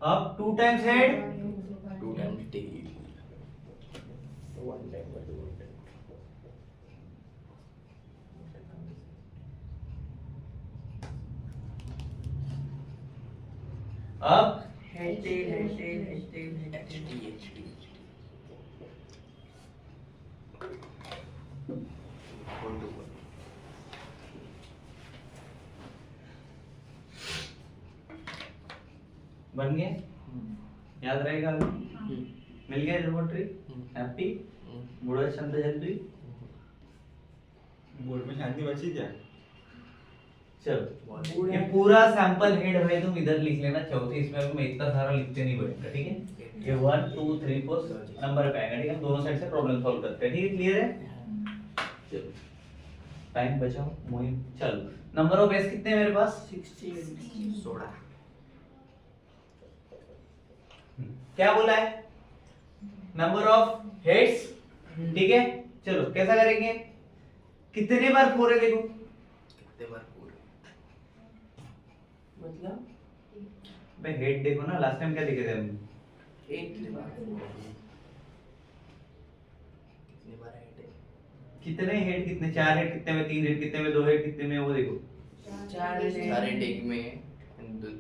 अब 2 times head 2 times tail 1 time by 2 अब head tail head tell head tell head tell HT बन गया, याद रहेगा अभी? मिल गया लेबोरेटरी? हैप्पी? बूढ़ा शब्द जल्दी बोर्ड में शांति बची क्या? चलो ये पूरा सैंपल हेड है, तुम इधर लिख लेना चौथी, इसमें अभी मैं इतना सारा लिखते नहीं बैठूंगा, ठीक है? ये 1 2 3 4 नंबर पे आएगा, ठीक है? दोनों साइड से प्रॉब्लम सॉल्व करते हैं, ठीक है? क्लियर है? चलो टाइम बचाओ मोहिम। चलो नंबर ऑफ एस कितने हैं मेरे पास? 16 16 क्या बोला है? नंबर ऑफ हेड्स, ठीक है? चलो कैसा करेंगे? कितने बार 4 है देखो? कितने बार पूरा मतलब भाई हेड देखो ना, लास्ट टाइम क्या देखे थे हम? 8 बार कितने बार हेड है कितने हेड, कितने 4 हेड कितने में, 3 हेड कितने में, 2 हेड कितने में, वो देखो। 4 है सारे टेक में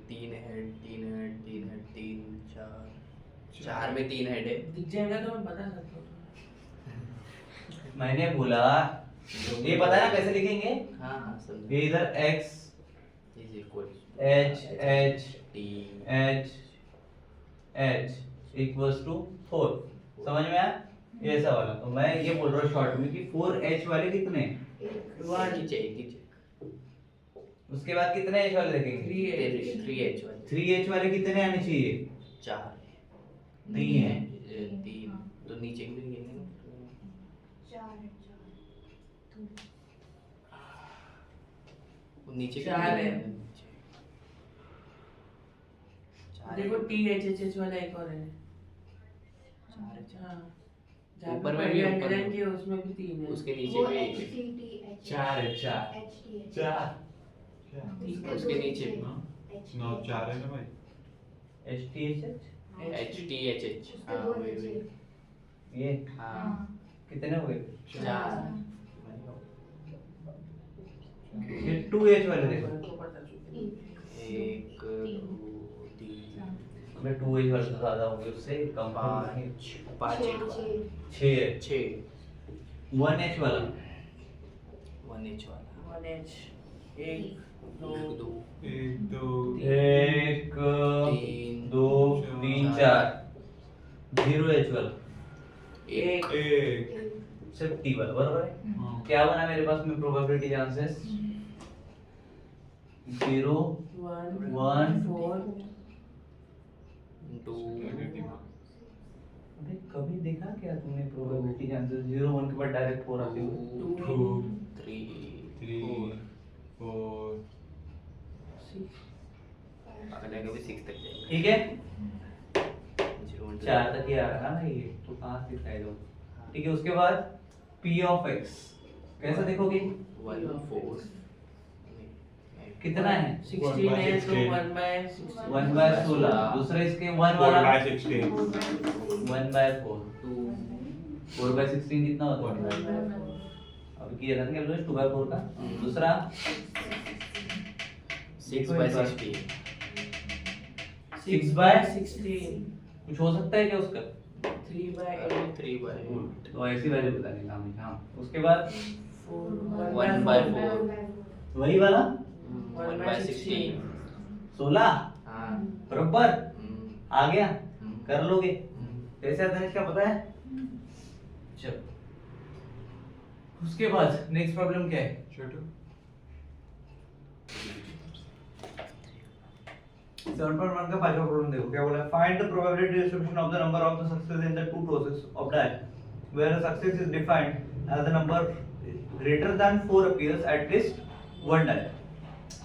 3 हेड 3 हेड 3 हेड 3 4 4 में 3 हेड है दिख जाएगा तो मैं बता सकता हूँ मैंने बोला ये पता है ना कैसे लिखेंगे? हाँ हाँ समझ ये इधर x is equal h h t h h equals to 4, समझ में आया? ये ऐसा वाला, तो मैं ये बोल रहा हूँ शॉर्ट में कि 4h वाले कितने, नीचे उसके बाद कितने h वाले देखेंगे? 3h वाले 3h वाले कितने आने चाहिए? 4 नहीं है। 3 तो नीचे भी लिखेंगे ना वो नीचे भी 4 है। लिखेंगे, चार देखो है। THHH वाला एक और है 4 है 4 हाँ जहाँ ऊपर पे में भी पहले ऊपर में। अंडरलाइन किया उसमें भी 3 है उसके नीचे भी एक है। 4 है 4 4 उसके नीचे भी नौ 4 है ना भाई? h t h h HTHH हाँ वही ये हाँ कितने हो गए? 4 ये 2h वाले देखो, तो पता चल 1 2 3 मैं 2h वाले से ज्यादा होंगे, उससे कम 5 6 है 6 1h वाला 1h वाला 1H 1 2 2 1 2 1 तीन, 2 3 4 0h वाला 1 1 सिर्फ t वाला, बराबर है? क्या बना मेरे पास में प्रोबेबिलिटी चांसेस? 0 1 1 4 2 अबे कभी देखा क्या तुमने प्रोबेबिलिटी चांसेस 0 1 के बाद डायरेक्ट 4 आते हुए? 2 3 3 4 अगला कभी 6 तक जाएगा ठीक है? 0 1 4 तक ही आ रहा ना ये, तो कहाँ से दिखाई दो? ठीक है, उसके बाद p ऑफ x कैसा देखोगे? 1 4 कितना है? 16 है तो 1 by 16 1 बाय 16, दूसरा इसके 1 4 वाला by 16 1 बाय 4, 2 4 बाय 16 कितना होता है? अब किया था ना कैलकुलेट 2 बाय 4 का। दूसरा 6 by 16 6 बाय 16 कुछ हो सकता है क्या उसका? 3 by 8 3 by तो ऐसी वैल्यू बताने का हमें। हाँ, उसके बाद 4 1 by 4 वही वाला 1 by 16 16 हाँ बराबर आ गया, हम्म, कर लोगे? कैसे आता है क्या पता है? चलो उसके बाद नेक्स्ट प्रॉब्लम क्या है? छोटू 7.1 का पांचवा प्रॉब्लम देखो क्या बोला है, find the probability distribution of the number of the success in the two process of diet where the success is defined as the number greater than 4 appears at least one time.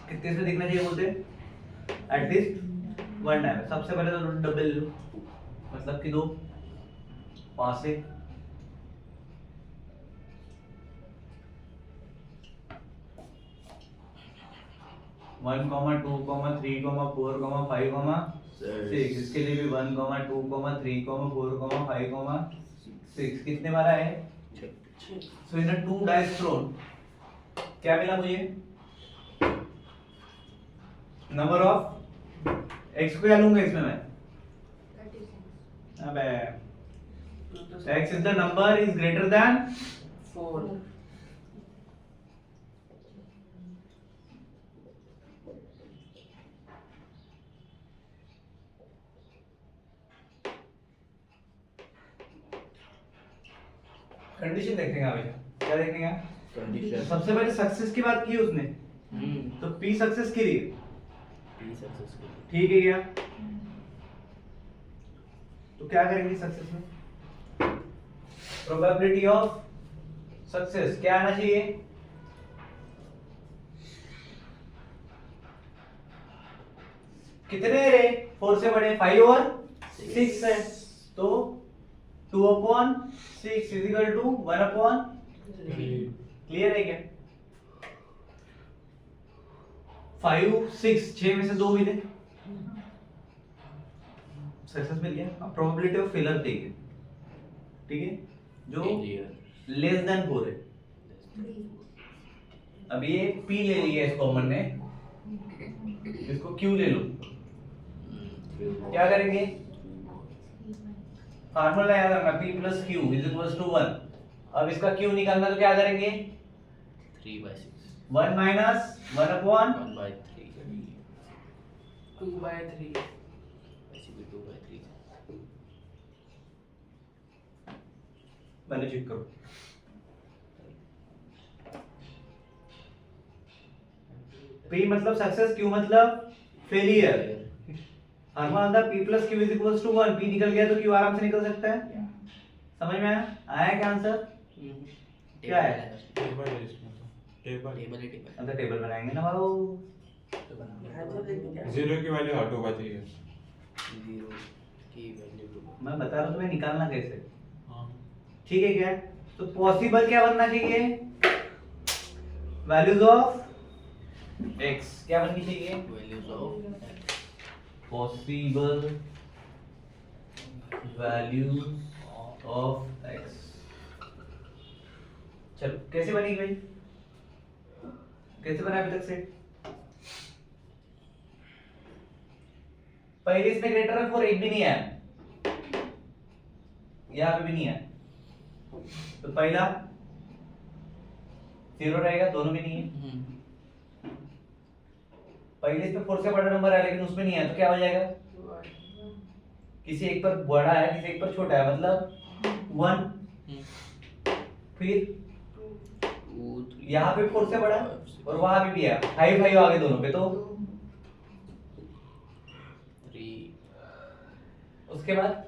कितने से दिखना चाहिए बोलते हैं? At least one time. सबसे पहले तो double लो, मतलब कि दो 5 से 1, 2, 3, 4, 5, 6। इसके लिए भी 1, 2, 3, 4, 5, 6 कितने बार आए? सो इन टू डाइस थ्रोन क्या मिला मुझे? नंबर ऑफ x को क्या लूंगा इसमें मैं? 36 अबे x is the number is greater than 4 condition देखेंगे अभी। क्या देखेंगे? कंडीशन सबसे पहले सक्सेस की बात की उसने, तो p सक्सेस की रही, पी सक्सेसफुल ठीक है क्या? तो क्या करेंगे सक्सेस में? प्रोबेबिलिटी ऑफ सक्सेस क्या आना चाहिए? कितने रे? 4 से बड़े 5 और 6 है, तो 2/6 इज इक्वल टू 1/3। क्लियर है क्या? 5, 6 6 में से 2 भी दे, सक्सेस मिल गया। अब प्रोबेबिलिटी ऑफ फेलियर देखिए, ठीक है, जो लेस देन 4 है। अब ये p ले लिया इस कॉमन ने, इसको q ले लो। क्या करेंगे? फार्मूला याद रखना, p plus q is equal to 1। अब इसका q निकालना तो क्या करेंगे? 3/6 1 माइनस 1/3 1/3 2/3 ऐसे भी 2/3 पहले चेक करो। p मतलब सक्सेस, q मतलब फेलियर। फार्मूला था p plus q is equal to 1। p निकल गया तो q आराम से निकल सकता है। समझ में आया? आया क्या आंसर? क्या है? टेबल है इसमें तो टेबल टेबल अच्छा टेबल बनाएंगे ना भाऊ। जीरो की वैल्यू हट होगा चाहिए। 0 की वैल्यू टू मैं बता रहा हूँ तुम्हें निकालना कैसे, हाँ ठीक है क्या? तो पॉसिबल क्या बनना चाहिए? वैल्यूज ऑफ x क्या बननी चाहिए? Values of possible values of x। चलो कैसे बनेगी भाई? कैसे बना अभी तक से? पहले इसमें ग्रेटर है 4, एक भी नहीं है, यहाँ पे भी नहीं है, तो पहला 0 रहेगा, दोनों में नहीं है। पहले इसमें 4 से बड़ा नंबर है लेकिन उसमें नहीं है, तो क्या हो जाएगा? किसी एक पर बड़ा है, किसी एक पर छोटा है, मतलब 1। फिर यहाँ पे 4 से बड़ा और वहां पे भी है, 5 5 आगे दोनों पे, तो 3 उसके बाद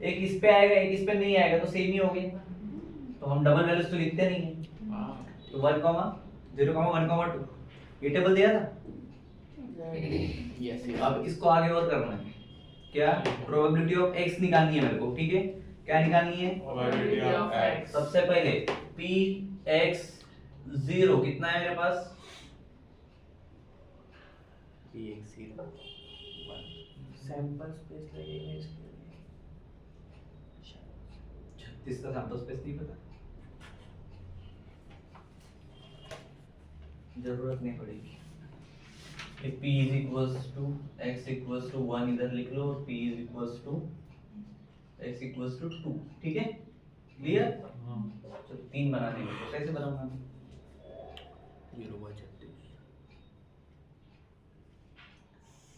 एक इस पे आएगा, एक इस पे नहीं आएगा, तो सेम ही हो गए। तो हम डबल वैल्यूज तो लिखते नहीं है, तो 1, 0, 1, 2 ये टेबल दिया था। यस अब इसको आगे और करना है, क्या? प्रोबेबिलिटी ऑफ x निकालनी है मेरे को, ठीक है? क्या निकालनी है? प्रोबेबिलिटी ऑफ x सबसे पहले p x 0 कितना है मेरे पास? px 0 सैंपल स्पेस लगेगा इसके लिए। 36 का सैंपल स्पेस नहीं पता, जरूरत नहीं पड़ेगी। p is equals to x equals to 1 इधर लिख लो, और p is equals to x equals to 2, ठीक है? क्लियर? हाँ तो 3 बनाने को तो कैसे बनाऊंगा? 0/36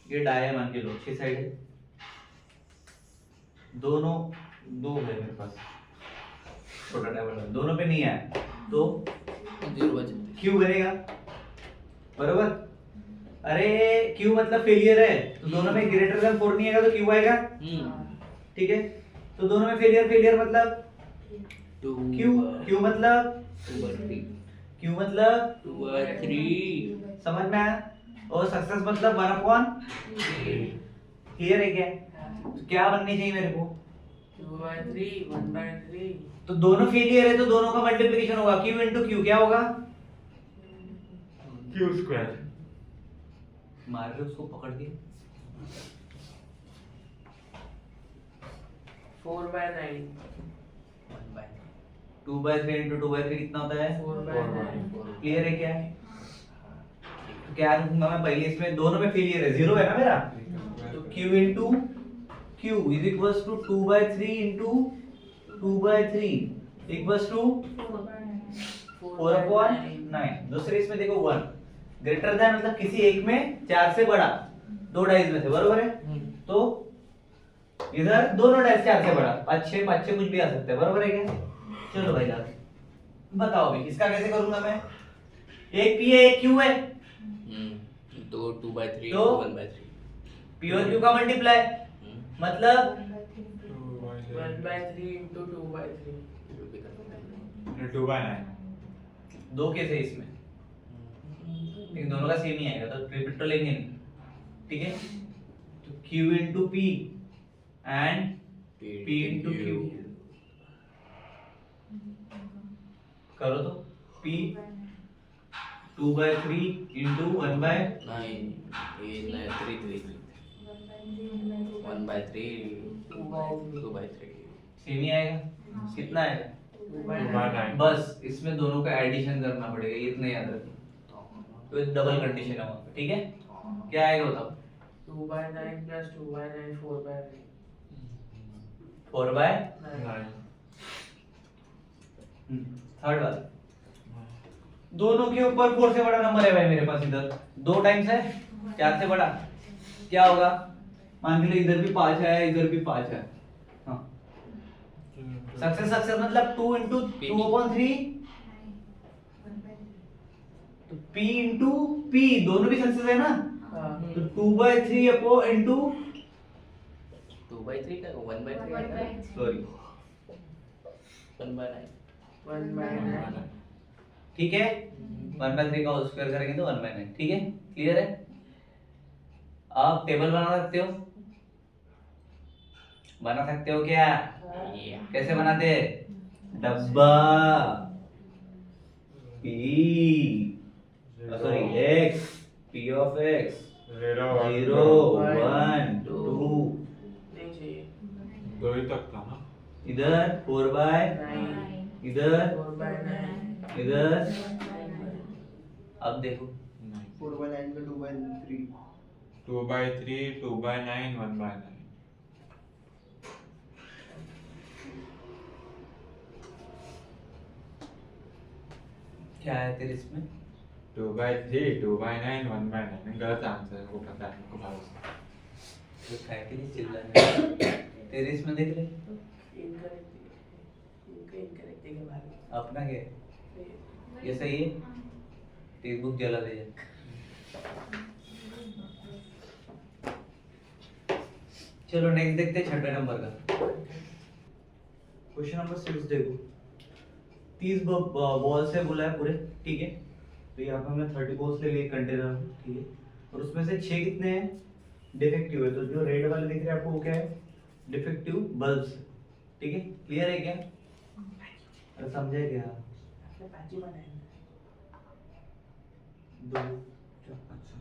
ये डाय है मान के लो, 6 साइड है, दोनों दो है मेरे पास, छोटा डायवर्टर दोनों पे नहीं आया तो 0 बचते। क्यू बनेगा, बरोबर। अरे क्यू मतलब फेलियर है, तो दोनों में ग्रेटर देन 4 नहीं आएगा तो क्यू आएगा, ठीक है। तो दोनों में फेलियर मतलब क्यू मतलब 2 by 3 क्यू मतलब 2 by 3 समझ में आया। और सक्सेस मतलब 1/3। क्लियर है क्या? तो क्या बननी चाहिए मेरे को? 2 by 3 1 by 3। तो दोनों फेलियर है तो दोनों का मल्टीप्लिकेशन होगा, क्यू इंटू क्यू क्या होगा? Q square. मार रहे उसको पकड़ के। 4 by 9 1 by 2/3 इंटू 2/3 कितना होता है? 4 by 9। क्लियर है क्या? तो क्या रखूंगा मैं पहले इसमें, दोनों में फेलियर है, 0 है ना मेरा, तो q into q is equals to 2/3 into 2/3 equals to 4/9। दूसरे इसमें देखो 1 ग्रेटर देन मतलब किसी एक में 4 से बड़ा, दो डाइस में से, बरोबर है। तो इधर दोनों डाइस 4 से बड़ा, 5 6 5 6 कुछ भी आ सकता है, बरोबर है क्या? चलो भाई साहब बताओ भाई इसका कैसे करूंगा मैं? एक p है एक q है, तो 2 by 3 तो 1 by 3 p और q का मल्टीप्लाई मतलब 1 by 3 into 2 by 3। 2 by 9। दो केस है इसमें, लेकिन दोनों का सेम ही आएगा तो रिपीट तो लेंगे नहीं, ठीक है। तो q into p and p into q करो तो p 2/3 into 1/, 9 8 9 3 3 1 by 3 2 by 3 same ही आएगा, कितना आएगा? 2 by 2 by 9। 9। बस इसमें दोनों का एडिशन करना पड़ेगा, ये इतना याद रखना, तो डबल कंडीशन है वहाँ पे, ठीक है। क्या आएगा बताओ? 2 by 9 plus 2 by 9 4 by 4/9। 9। Third वाला, दोनों के ऊपर 4 से बड़ा नंबर है भाई मेरे पास, इधर 2 टाइम्स है 4 से बड़ा, क्या होगा? मान लो इधर भी 5 है इधर भी 5 है, हाँ। सक्सेस मतलब 2 इंटू 2/3, तो p इंटू p दोनों भी सक्सेस है ना, तो 2/3 अपो इंटू 2 by 3 का 1 by 3 आएगा, सॉरी 1 by 9 1 by 9। ठीक है। 1/3 का होल स्क्वायर करेंगे तो 1/9, ठीक है। क्लियर है? आप टेबल बना सकते हो, बना सकते हो क्या? कैसे बनाते हैं? डब्बा p sorry x p of x 0 0 1 2 नहीं चाहिए। 2 ही तक था ना। इधर 4/9 9 इधर 4 by 9। इधर, अब देखो 4 by 9 का 2 by 3। 2 by 3 2 by 9 1 by 9। क्या है तेरे इसमें? 2 by 3 2 by 9 1 by 9 गलत आंसर है, वो पता है हमको भरोसा। तो काय के लिए चिल्ला रहे हो? तेरे इसमें देख ले, इनकरेक्ट के बारे अपना क्या है? में। ये सही है, तेरी बुक जला दे। चलो नेक्स्ट देखते हैं छठे नंबर का क्वेश्चन नंबर 6 देखो। 30 बॉल्स है बोला है पूरे, ठीक है। तो यहाँ पे हमने 30 बॉल्स ले लिए कंटेनर, ठीक है। और उसमें से 6 कितने हैं? डिफेक्टिव है, तो जो रेड वाले दिख रहे हैं आपको वो क्या है? डिफेक्टिव बल्ब्स, ठीक है। क्लियर है क्या? अरे समझे क्या? आपने पाजी बनाया दो अच्छा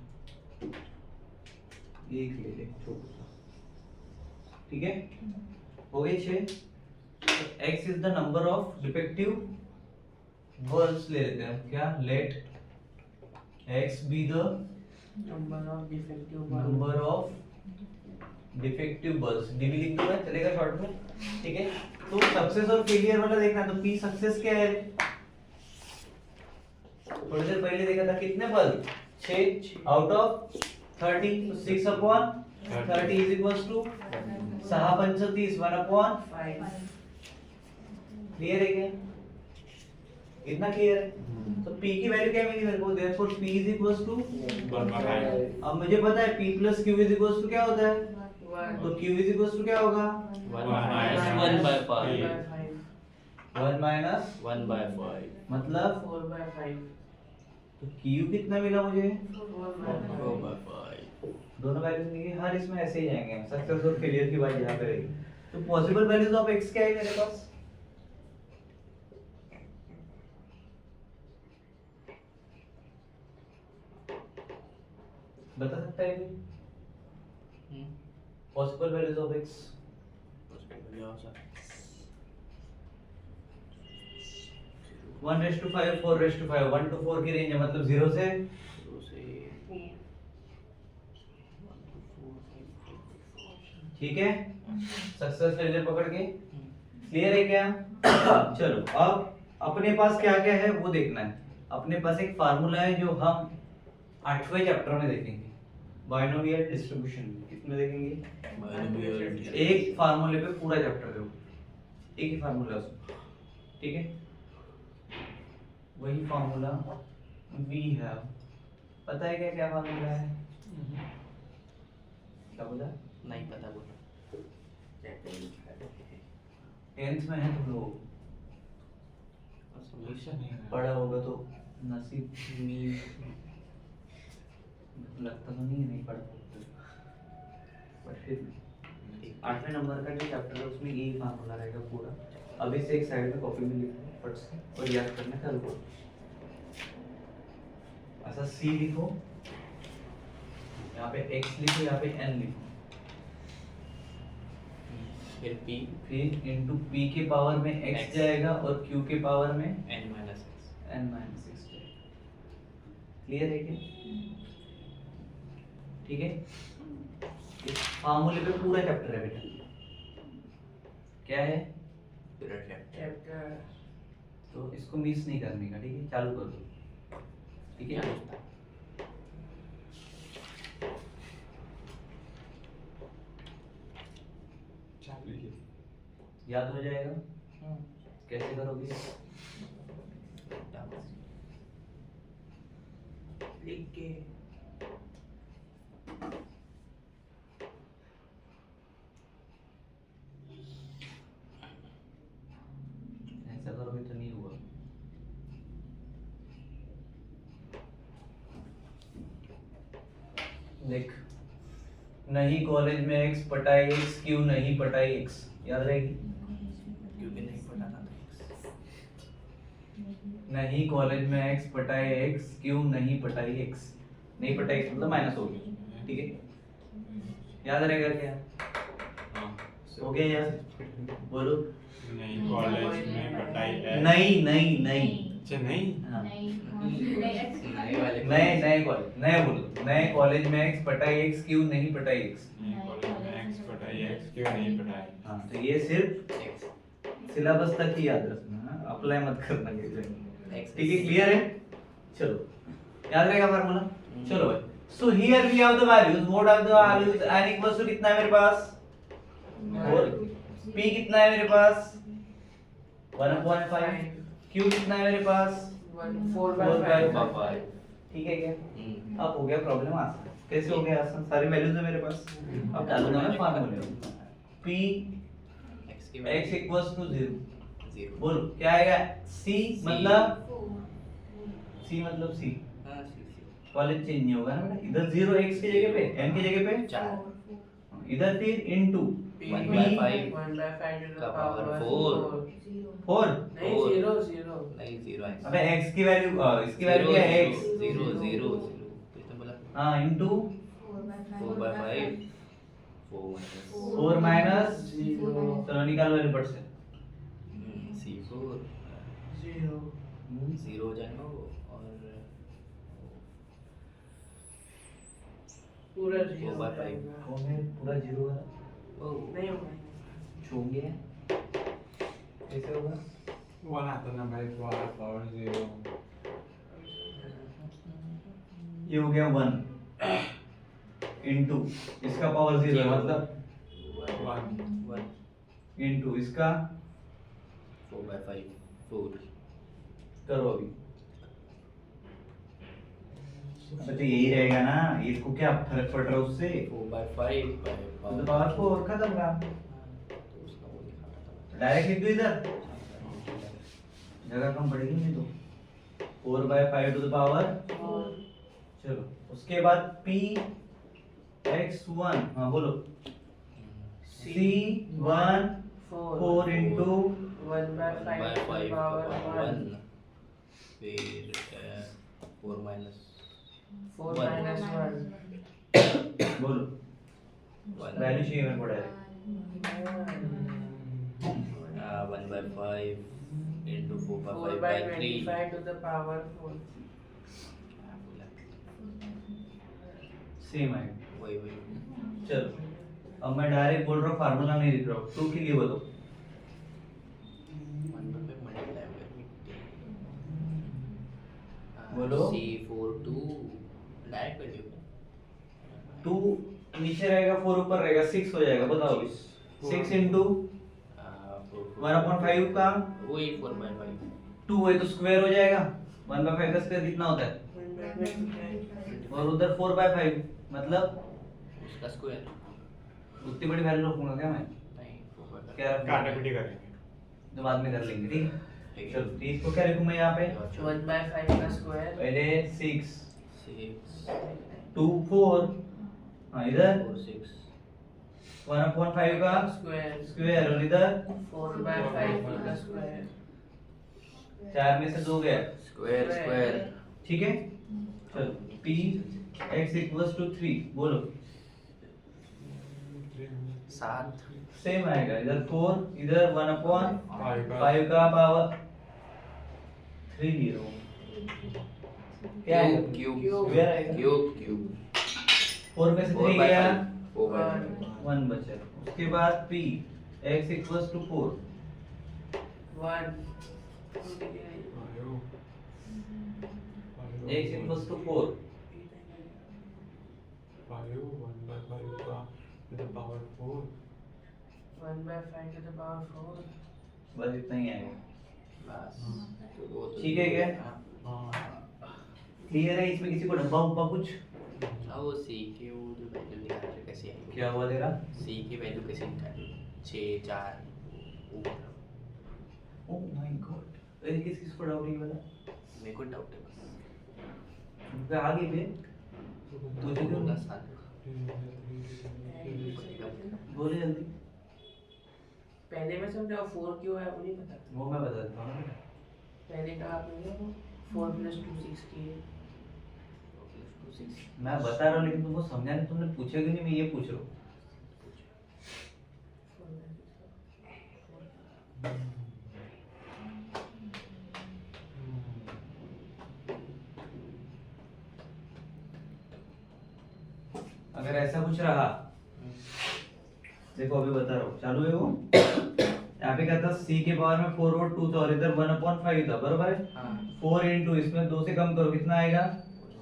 एक ले ले छोटा सा, ठीक है। हो गए 6। x is the number of defective bulbs ले लेते हैं हम, क्या? Let x be the number of defective number of defective bulbs, D भी लिख दूंगा चलेगा शॉर्ट में, ठीक है। तो सक्सेस और फेलियर वाला देखना, तो p सक्सेस क्या है? थोड़ी देर पहले देखा था कितने बल्ब? 6 आउट ऑफ 30, तो 6/30 इज इक्वल्स टू 6 पंच 30 1/5 5 क्लियर है क्या? इतना क्लियर है? तो p की वैल्यू क्या मिली मेरे को? Therefore p is equals to, 1/5 अब मुझे पता है p plus q is equals to क्या होता है? 1 तो q इज इक्वल्स टू क्या होगा? 1/5 1 माइनस 1/5 मतलब 4/5 तो q कितना मिला मुझे? 4/5 4/5 दोनों वैल्यूज निकली। हर इसमें ऐसे ही जाएंगे, सक्सेस और फेलियर की बात यहाँ पे रहेगी। तो पॉसिबल वैल्यूज ऑफ x क्या है मेरे पास? बता सकता है कोई? Possible values of x? One raise to 5 4 raise to 5 1 to 4 की रेंज है, मतलब 0 से ठीक है। सक्सेस फेलियर पकड़ के क्लियर है क्या? चलो अब अपने पास क्या क्या है वो देखना है। अपने पास एक फार्मूला है जो हम 8वें चैप्टर में देखेंगे, बाइनोमियल डिस्ट्रीब्यूशन में। किसमें देखेंगे? एक फार्मूले पे पूरा चैप्टर दो, एक ही फार्मूला उसमें, ठीक है। वही फार्मूला वी हैव, पता है क्या क्या फार्मूला है? क्या बोला? नहीं पता बोला 10th में है तुम लोग, पढ़ा होगा तो नसीब। लगता तो नहीं है नहीं पढ़ा होगा, पर फिर 8वें नंबर का जो चैप्टर है उसमें यही फार्मूला रहेगा पूरा। अभी से एक साइड में कॉपी में लिखो फट से और याद करना चालू करो। ऐसा c लिखो, यहाँ पे x लिखो, यहाँ पे n लिखो, फिर p फिर इनटू p के पावर में x x जाएगा और q के पावर में n minus x n minus 6 जाएगा। क्लियर है क्या? ठीक है। इस फार्मूले पे पूरा चैप्टर है बेटा। क्या है? पूरा चैप्टर चैप्टर तो इसको मिस नहीं करने का, ठीक है। चालू कर दो, ठीक है। याद हो जाएगा? कैसे करोगे? लिख के ऐसा करोगे तो नहीं हुआ। देख, नहीं कॉलेज में x पटाई x, क्यों नहीं पटाई x, याद रहेगी? क्योंकि नहीं पता था नहीं कॉलेज में x पटाई x, क्यों नहीं पटाई x, नहीं पटाई x मतलब माइनस हो गया, ठीक है। याद रहेगा क्या? हो गया याद? बोलो। नहीं कॉलेज में पढ़ाई है। नहीं नहीं नहीं, अच्छा नहीं, हाँ। नए वाले नए कॉलेज, नए बोलो। नए कॉलेज में x पटाई x, क्यों नहीं पटाई x। नहीं कॉलेज में एक्स पढ़ाई एक्स क्यों नहीं पढ़ाई। हाँ, तो ये सिर्फ x सिलेबस तक ही याद रखना, अप्लाई मत करना किसी। x ठीक है, क्लियर है? चलो याद रहेगा फार्मूला। चलो भाई, so here we have the values, what are the values? n equals to कितना है मेरे पास? 4। p कितना है मेरे पास? 1/5। q कितना है मेरे पास? 4/5 ठीक है क्या? अब हो गया प्रॉब्लम आसान। कैसे हो गया आसान? सारी वैल्यूज है मेरे पास। अब डालूंगा मैं फार्मूले p x की x इक्वल्स टू 0। 0 बोलो क्या आएगा? c मतलब c मतलब c। हां c कॉलेज चेंज नहीं होगा ना बेटा। इधर 0 x की जगह पे, n की जगह पे 4 इधर फिर इनटू 1/5 1/5 to the का power power 4 4। नहीं 0 0 नहीं 0 है अबे x की वैल्यू इसकी वैल्यू क्या है? x 0 0 कितना बोला हां इनटू 4/5 4 माइनस 0 चलो निकाल वैल्यू पट से। c4 0 0 हो जाएगा वो और पूरा 0 4/5 जाएगा। कौन है पूरा 0 है? ओ नहीं होगा छूट गया। कैसे होगा? 1 आता ना भाई, 1 पावर 0। ये हो गया 1 इनटू इसका पावर 0 मतलब 1 इनटू इसका 4/5 4 करो अभी। अबे तो यही रहेगा ना, इसको क्या फर्क पड़ रहा है उससे? 4/5 तो पावर 4 खत्म का, डायरेक्ट लिख दो इधर, जगह कम पड़ेगी नहीं तो 4/5 टू द पावर 4 चलो उसके बाद p x1 हाँ बोलो c1 4 into 1/5 to the power 1 फिर 4 minus 4 minus 1 बोलो 1 वैल्यू चाहिए मेरे को direct 1/5 into 4/5 by 3 4/25 to the power 4 same है। वही चलो अब मैं डायरेक्ट बोल रहा हूँ, फार्मूला नहीं लिख रहा हूँ, 2 के लिए बोलो 1/5 multiply by बोलो। C4 2 डायरेक्ट वैल्यू 2 नीचे रहेगा 4 ऊपर रहेगा 6 हो जाएगा, बताओ 6 into 1/5 का वही 4/5 2 है तो स्क्वायर हो जाएगा, 1/5 का स्क्वायर कितना होता है, और उधर 4/5 मतलब उसका स्क्वायर उतनी बड़ी वैल्यू रखूंगा क्या मैं? नहीं 4/5 क्या रखूंगा? काटाकुटी करेंगे। तो बाद में कर लेंगे, ठीक है। ठीक है। चलो तो इसको क्या लिखूं मैं यहाँ पे? 1/5 का स्क्वायर पहले 6 6 2 4 हाँ इधर 4 6 1/5 का स्क्वायर स्क्वायर और इधर 4/5 का स्क्वायर 4 में से 2 गया, स्क्वायर स्क्वायर ठीक है। चलो p x equals to 3 बोलो 7 सेम आएगा, इधर 4 इधर 1/5 का पावर 3 ले रहा हूँ, क्या आएगा? क्यूब स्क्वायर आएगा। क्यूब क्यूब 4 में से 3 गया 4/5 1 बचा, उसके बाद p x equals to 4 1 x equals to 4 1/5 to the power 4 बस इतना ही आएगा, बस तो वो तो ठीक है क्या? क्लियर है? इसमें किसी को डब्बा उब्बा कुछ? वो सी की वो जो वैल्यू निकाल रहे कैसे आएगी क्या हुआ तेरा? सी की वैल्यू कैसे निकाली 6 4 ओह माय गॉड, अरे किस को डाउट नहीं वाला? मेरे को डाउट है बस मुझे आगे पे तुझे क्यों? 10 साल बोले जल्दी, पहले में समझा 4 क्यों है वो नहीं पता वो मैं बता देता हूँ ना। पहले का आपने ना 4 + 2 6 किए मैं बता रहा हूँ लेकिन तुमको समझा नहीं, तुमने पूछा क्यों नहीं? मैं ये पूछ रहा हूँ। अगर ऐसा कुछ रहा, देखो अभी बता रहा हूँ, चालू है वो। यहाँ पे क्या था, c के पावर में 4 और 2 था और इधर 1/5 था, बरोबर है। हाँ 4 into इसमें 2 से कम करो कितना आएगा?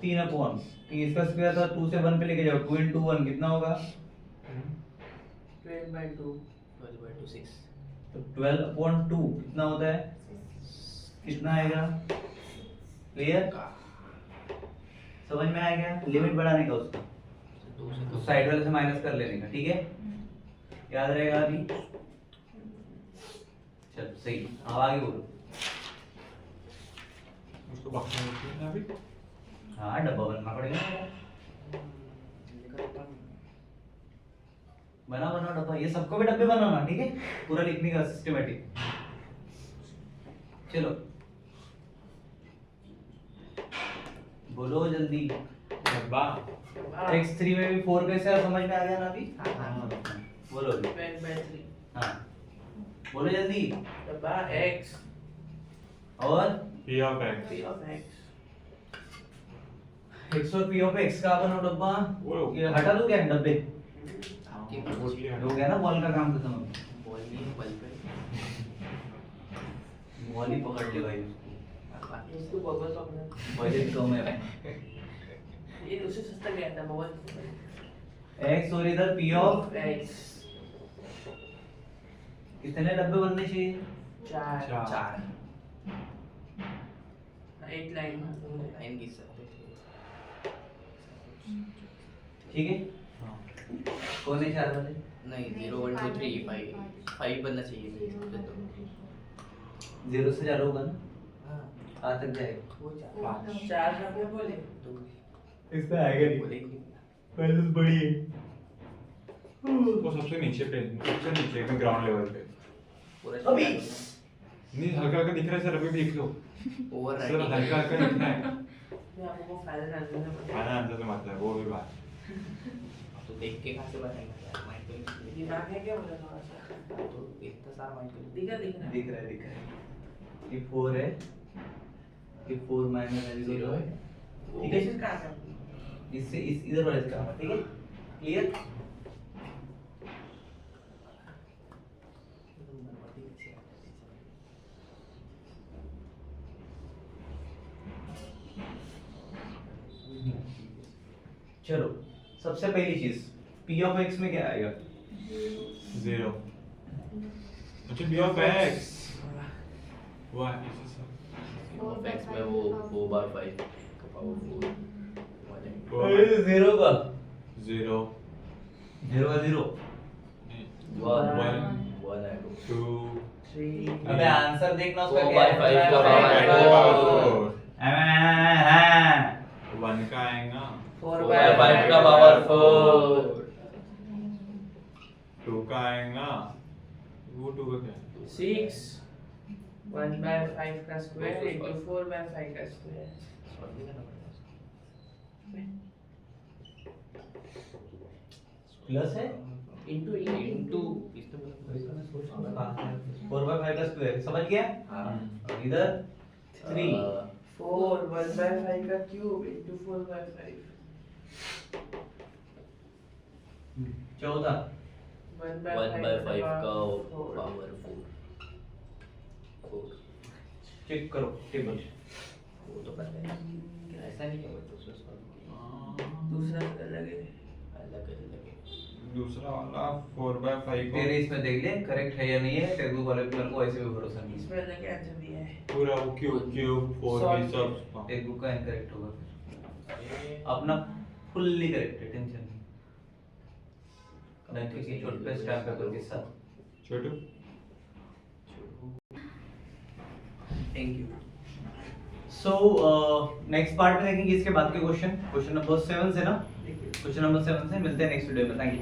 3/, इसका स्क्वायर था 2 से 1 पे लेके जाओ, 2 into 1 कितना होगा? 12/2 12/2 6 तो 12/2 कितना होता है? कितना आएगा? क्लियर? समझ में आ गया? लिमिट बढ़ाने का उसका, तो साइड वाले से माइनस कर लेने का, ठीक है? याद रहेगा अभी? चल सही, अब आगे बोलो। उसको बाकी में ना अभी हाँ डब्बा बनना पड़ेगा, बना बना डब्बा, ये सबको भी डब्बे बनाना, ठीक है? पूरा लिखने का सिस्टमेटिक। चलो बोलो जल्दी। डब्बा x3 में भी 4 कैसे है, समझ में आ गया ना अभी? हाँ। बोलो अभी। 12/3 हाँ बोलो जल्दी। डब्बा x और p of x p of x x और p of x का बनो डब्बा। वो ये हटा दो क्या डब्बे? आपकी मोस्टली हो गया ना, बॉल का काम खत्म हो गया। बॉल नहीं बल पे बॉल ही पकड़ ले भाई उसको, इसको बबल पकड़ना बजट कम है भाई। ये उससे सस्ता गया था बबल x और इधर p of x कितने डब्बे बनने चाहिए? 4 4 एक लाइन में लाइन की सकते थे। ठीक है, हाँ कौन है 4 वाले? नहीं 0 1 2 3 5 बनना चाहिए मेरे हिसाब से तो। 0 से चालू होगा ना, हाँ आ तक जाएगा। वो 5 4 डब्बे बोले तो इसमें आएगा नहीं, बोलेंगे बैलेंस बड़ी है। वो सबसे नीचे पे, सबसे नीचे में ग्राउंड लेवल पे। पूरा अभी नहीं हल्का हल्का दिख रहा है सर, अभी देख लो ओवर सर, हल्का हल्का दिख रहा है। मैं आपको फाइनल आंसर में फाइनल आंसर तो मतलब वो भी बात। तो देख के कहाँ से बताएंगे यार, माइंड पे नहीं दिमाग है क्या बोला थोड़ा सा तो इतना सारा माइंड पे दिखा दिख रहा है, दिख रहा है। ये 4 है, ये 4 माइनस 0 है। ठीक है, कोशिश कहाँ से इससे इस इधर वाले से काम, ठीक है, क्लियर? चलो, सबसे पहली चीज p ऑफ x में क्या आएगा? 0 अच्छा b of x वाह ऐसे सब ऑफ एक्स में वो 4/5 का पावर 4 0 का 0 0 का 0। 1 1 1 है 2 3 अबे आंसर देखना उसका 4 क्या by 5 का power है? 1 का आएगा 4 by 5 का पावर 4 2 का आएगा वो 2 का क्या है? 6 1/5 का स्क्वायर into 4/5 का स्क्वायर प्लस है into इनटू 4/5 का स्क्वायर, समझ गया? हां इधर 3 4 1/5 का क्यूब into 4/5 चौथा 1/5 का four. पावर 4 चेक करो टेबल। वो तो पता है ऐसा नहीं है बच्चों से सॉल्व दूसरा अलग है अलग है दूसरा वाला 4/5 को तेरे इसमें देख ले करेक्ट है या नहीं है, टेक्निक वाले मेरे को ऐसे भी भरोसा नहीं है। इसमें अलग आंसर दिया है पूरा वो क्यूब 4 Solve भी सब टेक्निक का इनकरेक्ट होगा, है अपना फुल्ली करेक्ट है, टेंशन नहीं। नहीं किसी छोटे पे स्टैम्प पेपर के साथ। Chhotu thank you. So next part में देखेंगे इसके बाद के क्वेश्चन, क्वेश्चन नंबर 7 से ना, क्वेश्चन नंबर 7 से मिलते हैं नेक्स्ट वीडियो में। Thank you.